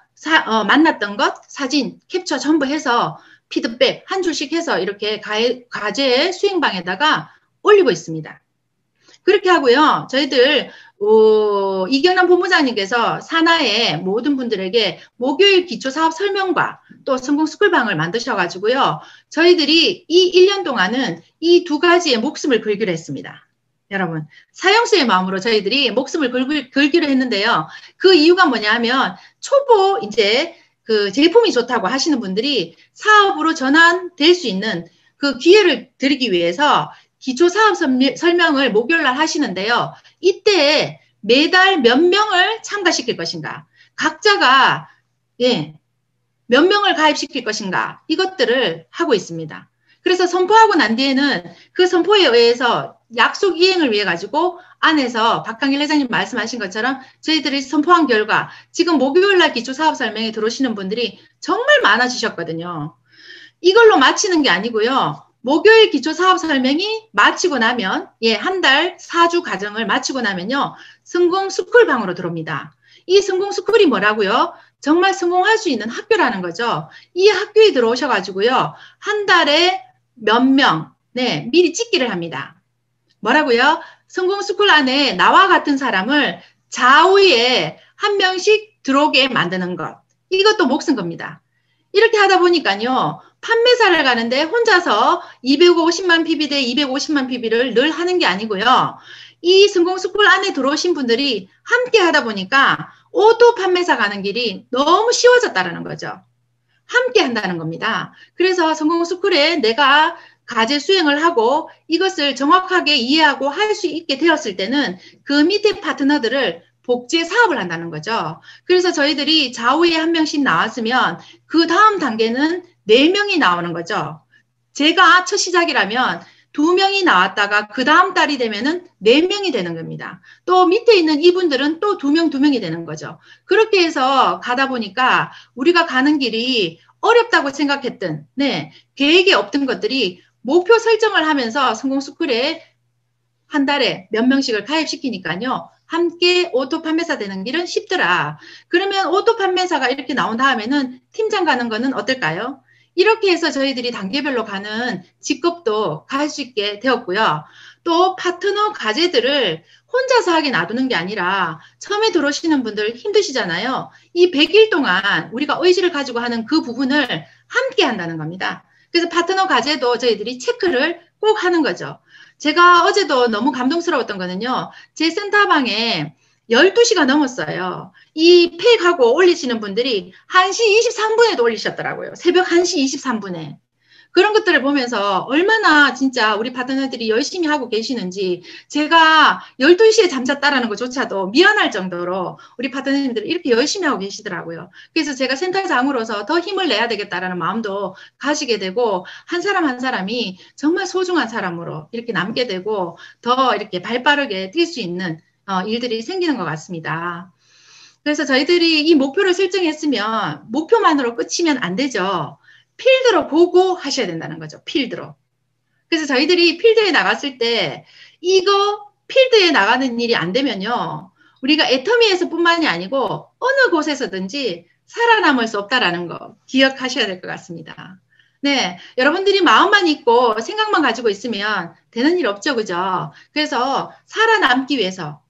만났던 것, 사진, 캡처 전부 해서 피드백 한 줄씩 해서 이렇게 과제 수행방에다가 올리고 있습니다. 그렇게 하고요. 저희들 이경남 본부장님께서 산하의 모든 분들에게 목요일 기초사업 설명과 또 성공 스쿨방을 만드셔가지고요. 저희들이 이 1년 동안은 이 두 가지에 목숨을 걸기로 했습니다. 여러분, 사형수의 마음으로 저희들이 목숨을 걸기로 했는데요. 그 이유가 뭐냐 하면 초보 이제 그 제품이 좋다고 하시는 분들이 사업으로 전환될 수 있는 그 기회를 드리기 위해서 기초 사업 설명을 목요일 날 하시는데요. 이때 매달 몇 명을 참가시킬 것인가, 각자가 몇 명을 가입시킬 것인가, 이것들을 하고 있습니다. 그래서 선포하고 난 뒤에는 그 선포에 의해서 약속 이행을 위해 가지고 안에서 박강일 회장님 말씀하신 것처럼 저희들이 선포한 결과 지금 목요일 날 기초 사업 설명에 들어오시는 분들이 정말 많아지셨거든요. 이걸로 마치는 게 아니고요. 목요일 기초 사업 설명이 마치고 나면 한 달 4주 과정을 마치고 나면요. 성공 스쿨 방으로 들어옵니다. 이 성공 스쿨이 뭐라고요? 정말 성공할 수 있는 학교라는 거죠. 이 학교에 들어오셔가지고요. 한 달에 몇 명, 미리 찍기를 합니다. 뭐라고요? 성공 스쿨 안에 나와 같은 사람을 좌우에 한 명씩 들어오게 만드는 것. 이것도 몫은 겁니다. 이렇게 하다 보니까요. 판매사를 가는데 혼자서 250만 PB 대 250만 PB를 늘 하는 게 아니고요. 이 성공 스쿨 안에 들어오신 분들이 함께 하다 보니까 오토 판매사 가는 길이 너무 쉬워졌다는 거죠. 함께 한다는 겁니다. 그래서 성공 스쿨에 내가 과제 수행을 하고 이것을 정확하게 이해하고 할 수 있게 되었을 때는 그 밑에 파트너들을 복제 사업을 한다는 거죠. 그래서 저희들이 좌우에 한 명씩 나왔으면 그 다음 단계는 4명이 나오는 거죠. 제가 첫 시작이라면 2명이 나왔다가 그 다음 달이 되면은 4명이 되는 겁니다. 또 밑에 있는 이분들은 또 2명이 되는 거죠. 그렇게 해서 가다 보니까 우리가 가는 길이 어렵다고 생각했던, 계획에 없던 것들이 목표 설정을 하면서 성공스쿨에 한 달에 몇 명씩을 가입시키니까요. 함께 오토 판매사 되는 길은 쉽더라. 그러면 오토 판매사가 이렇게 나온 다음에는 팀장 가는 거는 어떨까요? 이렇게 해서 저희들이 단계별로 가는 직급도 갈 수 있게 되었고요. 또 파트너 과제들을 혼자서 하게 놔두는 게 아니라 처음에 들어오시는 분들 힘드시잖아요. 이 100일 동안 우리가 의지를 가지고 하는 그 부분을 함께 한다는 겁니다. 그래서 파트너 과제도 저희들이 체크를 꼭 하는 거죠. 제가 어제도 너무 감동스러웠던 거는요. 제 센터방에 12시가 넘었어요. 이 팩하고 올리시는 분들이 1시 23분에도 올리셨더라고요. 새벽 1시 23분에. 그런 것들을 보면서 얼마나 진짜 우리 파트너들이 열심히 하고 계시는지 제가 12시에 잠잤다라는 것조차도 미안할 정도로 우리 파트너님들이 이렇게 열심히 하고 계시더라고요. 그래서 제가 센터장으로서 더 힘을 내야 되겠다라는 마음도 가지게 되고 한 사람 한 사람이 정말 소중한 사람으로 이렇게 남게 되고 더 이렇게 발빠르게 뛸 수 있는 일들이 생기는 것 같습니다. 그래서 저희들이 이 목표를 설정했으면 목표만으로 끝이면 안 되죠. 필드로 보고 하셔야 된다는 거죠. 필드로. 그래서 저희들이 필드에 나갔을 때 이거 필드에 나가는 일이 안 되면요. 우리가 애터미에서 뿐만이 아니고 어느 곳에서든지 살아남을 수 없다라는 거 기억하셔야 될 것 같습니다. 여러분들이 마음만 있고 생각만 가지고 있으면 되는 일 없죠. 그죠? 그래서 살아남기 위해서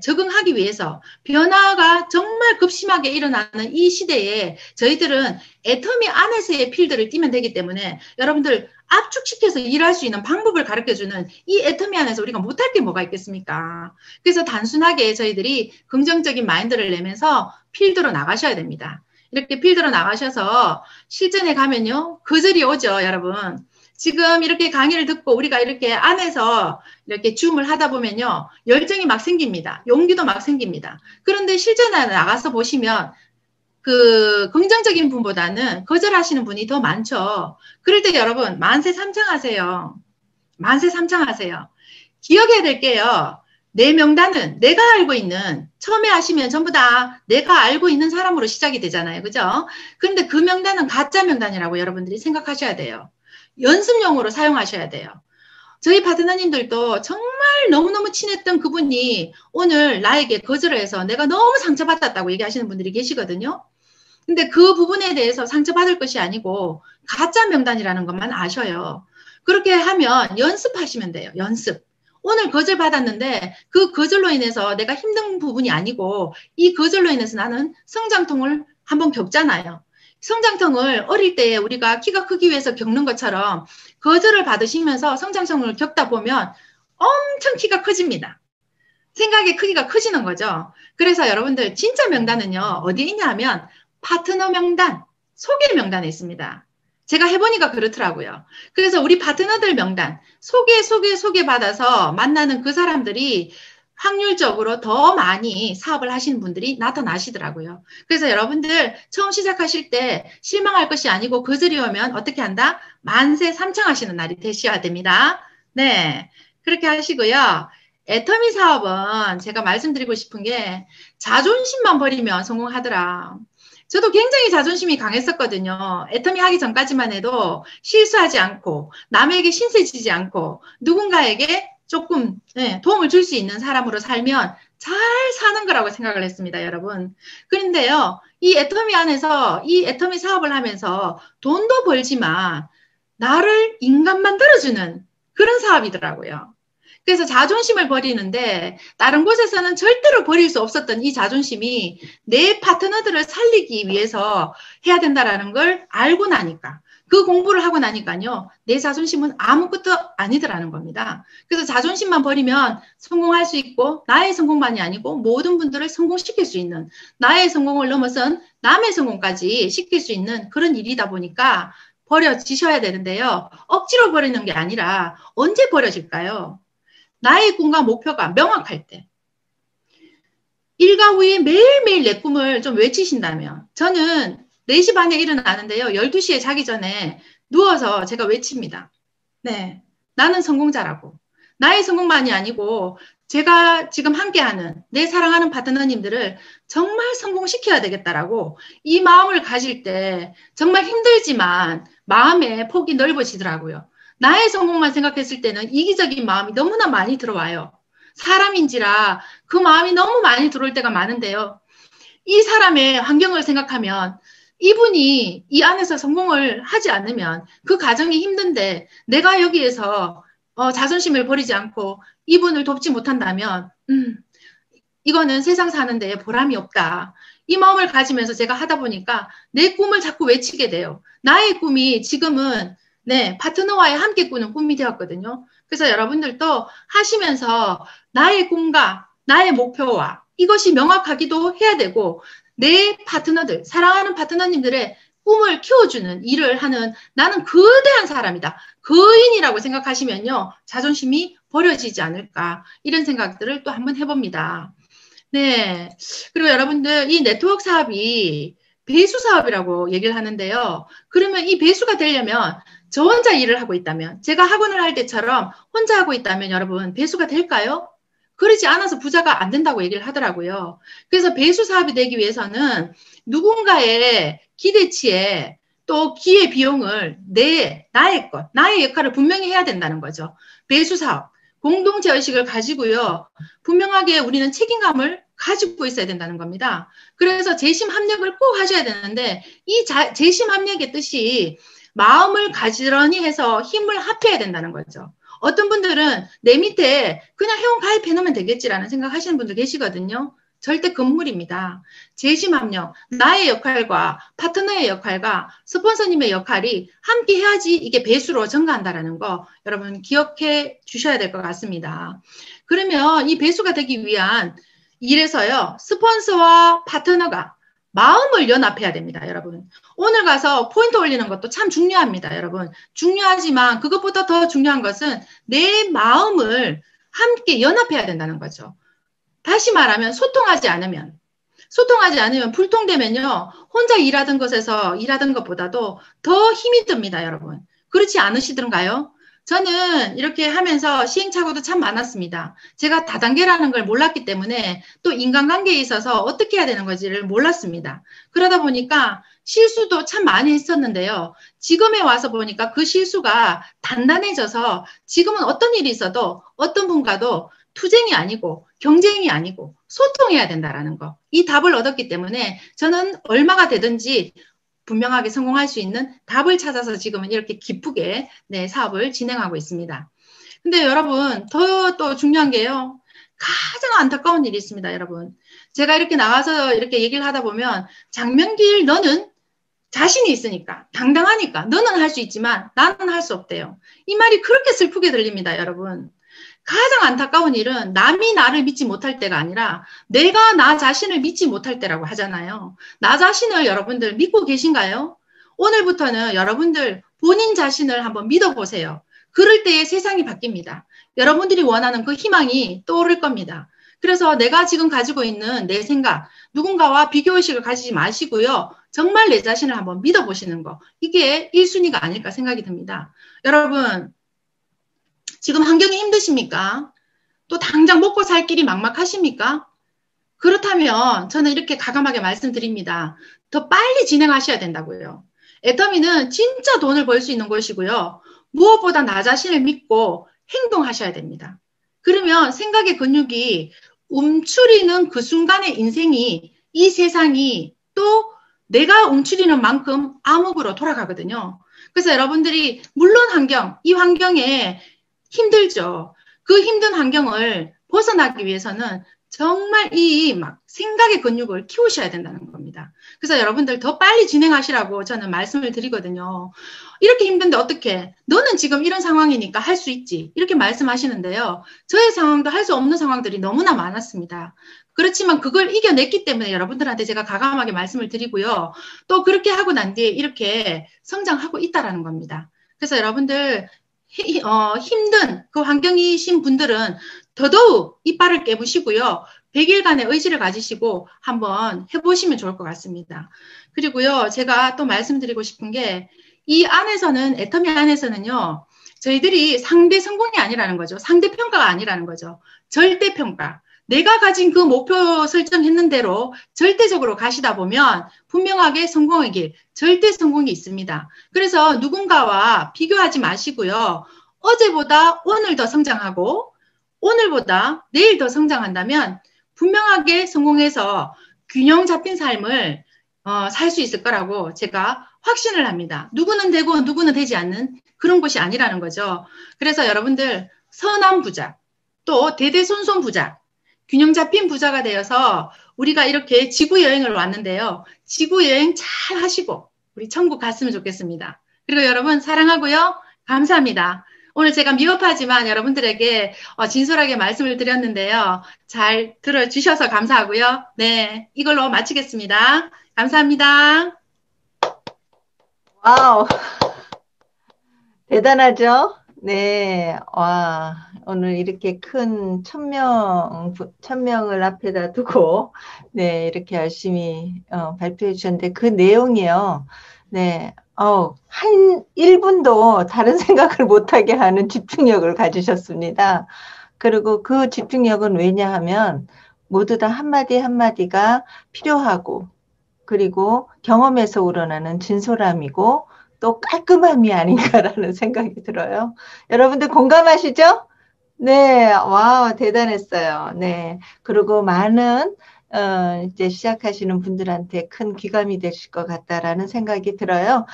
적응하기 위해서 변화가 정말 급심하게 일어나는 이 시대에 저희들은 애터미 안에서의 필드를 뛰면 되기 때문에 여러분들 압축시켜서 일할 수 있는 방법을 가르쳐주는 이 애터미 안에서 우리가 못할 게 뭐가 있겠습니까? 그래서 단순하게 저희들이 긍정적인 마인드를 내면서 필드로 나가셔야 됩니다. 이렇게 필드로 나가셔서 실전에 가면요. 거절이 오죠, 여러분. 지금 이렇게 강의를 듣고 우리가 이렇게 안에서 이렇게 줌을 하다 보면요. 열정이 막 생깁니다. 용기도 막 생깁니다. 그런데 실전에 나가서 보시면 그 긍정적인 분보다는 거절하시는 분이 더 많죠. 그럴 때 여러분 만세 삼창하세요. 만세 삼창하세요. 기억해야 될 게요. 내 명단은 내가 알고 있는 처음에 하시면 전부 다 내가 알고 있는 사람으로 시작이 되잖아요. 그죠? 그런데 그 명단은 가짜 명단이라고 여러분들이 생각하셔야 돼요. 연습용으로 사용하셔야 돼요. 저희 파트너님들도 정말 너무너무 친했던 그분이 오늘 나에게 거절을 해서 내가 너무 상처받았다고 얘기하시는 분들이 계시거든요. 근데 그 부분에 대해서 상처받을 것이 아니고 가짜 명단이라는 것만 아셔요. 그렇게 하면 연습하시면 돼요. 연습. 오늘 거절 받았는데 그 거절로 인해서 내가 힘든 부분이 아니고 이 거절로 인해서 나는 성장통을 한번 겪잖아요. 성장통을 어릴 때 우리가 키가 크기 위해서 겪는 것처럼 거절을 받으시면서 성장통을 겪다 보면 엄청 키가 커집니다. 생각의 크기가 커지는 거죠. 그래서 여러분들 진짜 명단은요. 어디에 있냐 하면 파트너 명단, 소개 명단에 있습니다. 제가 해보니까 그렇더라고요. 그래서 우리 파트너들 명단, 소개 받아서 만나는 그 사람들이 확률적으로 더 많이 사업을 하시는 분들이 나타나시더라고요. 그래서 여러분들 처음 시작하실 때 실망할 것이 아니고 거절이 오면 어떻게 한다? 만세 삼창하시는 날이 되셔야 됩니다. 네, 그렇게 하시고요. 애터미 사업은 제가 말씀드리고 싶은 게 자존심만 버리면 성공하더라. 저도 굉장히 자존심이 강했었거든요. 애터미 하기 전까지만 해도 실수하지 않고 남에게 신세지지 않고 누군가에게 조금 도움을 줄 수 있는 사람으로 살면 잘 사는 거라고 생각을 했습니다, 여러분. 그런데요, 이 애터미 안에서 이 애터미 사업을 하면서 돈도 벌지만 나를 인간 만들어주는 그런 사업이더라고요. 그래서 자존심을 버리는데 다른 곳에서는 절대로 버릴 수 없었던 이 자존심이 내 파트너들을 살리기 위해서 해야 된다는 걸 알고 나니까 그 공부를 하고 나니까요. 내 자존심은 아무것도 아니더라는 겁니다. 그래서 자존심만 버리면 성공할 수 있고 나의 성공만이 아니고 모든 분들을 성공시킬 수 있는 나의 성공을 넘어선 남의 성공까지 시킬 수 있는 그런 일이다 보니까 버려지셔야 되는데요. 억지로 버리는 게 아니라 언제 버려질까요? 나의 꿈과 목표가 명확할 때. 일과 후에 매일매일 내 꿈을 좀 외치신다면 저는 4시 반에 일어나는데요. 12시에 자기 전에 누워서 제가 외칩니다. 네, 나는 성공자라고. 나의 성공만이 아니고 제가 지금 함께하는 내 사랑하는 파트너님들을 정말 성공시켜야 되겠다라고 이 마음을 가질 때 정말 힘들지만 마음의 폭이 넓어지더라고요. 나의 성공만 생각했을 때는 이기적인 마음이 너무나 많이 들어와요. 사람인지라 그 마음이 너무 많이 들어올 때가 많은데요. 이 사람의 환경을 생각하면 이분이 이 안에서 성공을 하지 않으면 그 가정이 힘든데 내가 여기에서 자존심을 버리지 않고 이분을 돕지 못한다면 이거는 세상 사는데 보람이 없다. 이 마음을 가지면서 제가 하다 보니까 내 꿈을 자꾸 외치게 돼요. 나의 꿈이 지금은 파트너와의 함께 꾸는 꿈이 되었거든요. 그래서 여러분들도 하시면서 나의 꿈과 나의 목표와 이것이 명확하기도 해야 되고 내 파트너들, 사랑하는 파트너님들의 꿈을 키워주는 일을 하는 나는 거대한 사람이다. 거인이라고 생각하시면요. 자존심이 버려지지 않을까. 이런 생각들을 또 한번 해봅니다. 네. 그리고 여러분들 이 네트워크 사업이 배수 사업이라고 얘기를 하는데요. 그러면 이 배수가 되려면 저 혼자 일을 하고 있다면 제가 학원을 할 때처럼 혼자 하고 있다면 여러분 배수가 될까요? 그러지 않아서 부자가 안 된다고 얘기를 하더라고요. 그래서 배수 사업이 되기 위해서는 누군가의 기대치에 또 기회 비용을 나의 역할을 분명히 해야 된다는 거죠. 배수 사업, 공동체 의식을 가지고요. 분명하게 우리는 책임감을 가지고 있어야 된다는 겁니다. 그래서 재심 합력을 꼭 하셔야 되는데 이 재심 합력의 뜻이 마음을 가지런히 해서 힘을 합해야 된다는 거죠. 어떤 분들은 내 밑에 그냥 회원 가입해 놓으면 되겠지라는 생각하시는 분들 계시거든요. 절대 금물입니다. 재심합력, 나의 역할과 파트너의 역할과 스폰서님의 역할이 함께 해야지 이게 배수로 증가한다는 거 여러분 기억해 주셔야 될 것 같습니다. 그러면 이 배수가 되기 위한 일에서요. 스폰서와 파트너가 마음을 연합해야 됩니다, 여러분. 오늘 가서 포인트 올리는 것도 참 중요합니다, 여러분. 중요하지만 그것보다 더 중요한 것은 내 마음을 함께 연합해야 된다는 거죠. 다시 말하면 소통하지 않으면 불통되면요. 혼자 일하던 것보다도 더 힘이 듭니다, 여러분. 그렇지 않으시던가요? 저는 이렇게 하면서 시행착오도 참 많았습니다. 제가 다단계라는 걸 몰랐기 때문에 또 인간관계에 있어서 어떻게 해야 되는 건지를 몰랐습니다. 그러다 보니까 실수도 참 많이 했었는데요. 지금에 와서 보니까 그 실수가 단단해져서 지금은 어떤 일이 있어도 어떤 분과도 투쟁이 아니고 경쟁이 아니고 소통해야 된다라는 거. 이 답을 얻었기 때문에 저는 얼마가 되든지 분명하게 성공할 수 있는 답을 찾아서 지금은 이렇게 기쁘게 네, 사업을 진행하고 있습니다. 근데 여러분, 더 또 중요한 게요. 가장 안타까운 일이 있습니다, 여러분. 제가 이렇게 나가서 이렇게 얘기를 하다 보면 장명길 너는 자신이 있으니까, 당당하니까 너는 할 수 있지만 나는 할 수 없대요. 이 말이 그렇게 슬프게 들립니다, 여러분. 가장 안타까운 일은 남이 나를 믿지 못할 때가 아니라 내가 나 자신을 믿지 못할 때라고 하잖아요. 나 자신을 여러분들 믿고 계신가요? 오늘부터는 여러분들 본인 자신을 한번 믿어보세요. 그럴 때에 세상이 바뀝니다. 여러분들이 원하는 그 희망이 떠오를 겁니다. 그래서 내가 지금 가지고 있는 내 생각, 누군가와 비교의식을 가지지 마시고요. 정말 내 자신을 한번 믿어보시는 거. 이게 1순위가 아닐까 생각이 듭니다. 여러분, 지금 환경이 힘드십니까? 또 당장 먹고 살 길이 막막하십니까? 그렇다면 저는 이렇게 과감하게 말씀드립니다. 더 빨리 진행하셔야 된다고요. 애터미는 진짜 돈을 벌 수 있는 곳이고요. 무엇보다 나 자신을 믿고 행동하셔야 됩니다. 그러면 생각의 근육이 움츠리는 그 순간의 인생이 이 세상이 또 내가 움츠리는 만큼 암흑으로 돌아가거든요. 그래서 여러분들이 물론 이 환경에 힘들죠. 그 힘든 환경을 벗어나기 위해서는 정말 이 막 생각의 근육을 키우셔야 된다는 겁니다. 그래서 여러분들 더 빨리 진행하시라고 저는 말씀을 드리거든요. 이렇게 힘든데 어떻게? 너는 지금 이런 상황이니까 할 수 있지. 이렇게 말씀하시는데요. 저의 상황도 할 수 없는 상황들이 너무나 많았습니다. 그렇지만 그걸 이겨냈기 때문에 여러분들한테 제가 과감하게 말씀을 드리고요. 또 그렇게 하고 난 뒤에 이렇게 성장하고 있다라는 겁니다. 그래서 여러분들 힘든 그 환경이신 분들은 더더욱 이빨을 깨부시고요. 100일간의 의지를 가지시고 한번 해보시면 좋을 것 같습니다. 그리고요, 제가 또 말씀드리고 싶은 게 이 안에서는, 애터미 안에서는요, 저희들이 상대 성공이 아니라는 거죠. 상대 평가가 아니라는 거죠. 절대 평가. 내가 가진 그 목표 설정했는 대로 절대적으로 가시다 보면 분명하게 성공의 길, 절대 성공이 있습니다. 그래서 누군가와 비교하지 마시고요. 어제보다 오늘 더 성장하고 오늘보다 내일 더 성장한다면 분명하게 성공해서 균형 잡힌 삶을 살 수 있을 거라고 제가 확신을 합니다. 누구는 되고 누구는 되지 않는 그런 곳이 아니라는 거죠. 그래서 여러분들 선한 부자, 또 대대손손 부자, 균형 잡힌 부자가 되어서 우리가 이렇게 지구 여행을 왔는데요. 지구 여행 잘 하시고 우리 천국 갔으면 좋겠습니다. 그리고 여러분 사랑하고요. 감사합니다. 오늘 제가 미흡하지만 여러분들에게 진솔하게 말씀을 드렸는데요. 잘 들어주셔서 감사하고요. 네, 이걸로 마치겠습니다. 감사합니다. 와우, 대단하죠? 네, 와, 오늘 이렇게 큰 1000명을 앞에다 두고, 네, 이렇게 열심히 발표해 주셨는데, 그 내용이요. 네, 한 1분도 다른 생각을 못하게 하는 집중력을 가지셨습니다. 그리고 그 집중력은 왜냐하면, 모두 다 한마디 한마디가 필요하고, 그리고 경험에서 우러나는 진솔함이고 또 깔끔함이 아닌가라는 생각이 들어요. 여러분들 공감하시죠? 네, 와, 대단했어요. 네. 그리고 많은 이제 시작하시는 분들한테 큰 귀감이 되실 것 같다라는 생각이 들어요.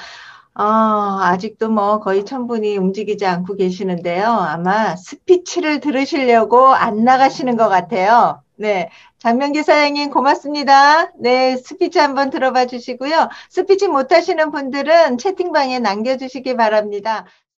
아직도 뭐 거의 1000분이 움직이지 않고 계시는데요. 아마 스피치를 들으시려고 안 나가시는 것 같아요. 네. 장명기 사장님 고맙습니다. 네. 스피치 한번 들어봐 주시고요. 스피치 못 하시는 분들은 채팅방에 남겨주시기 바랍니다.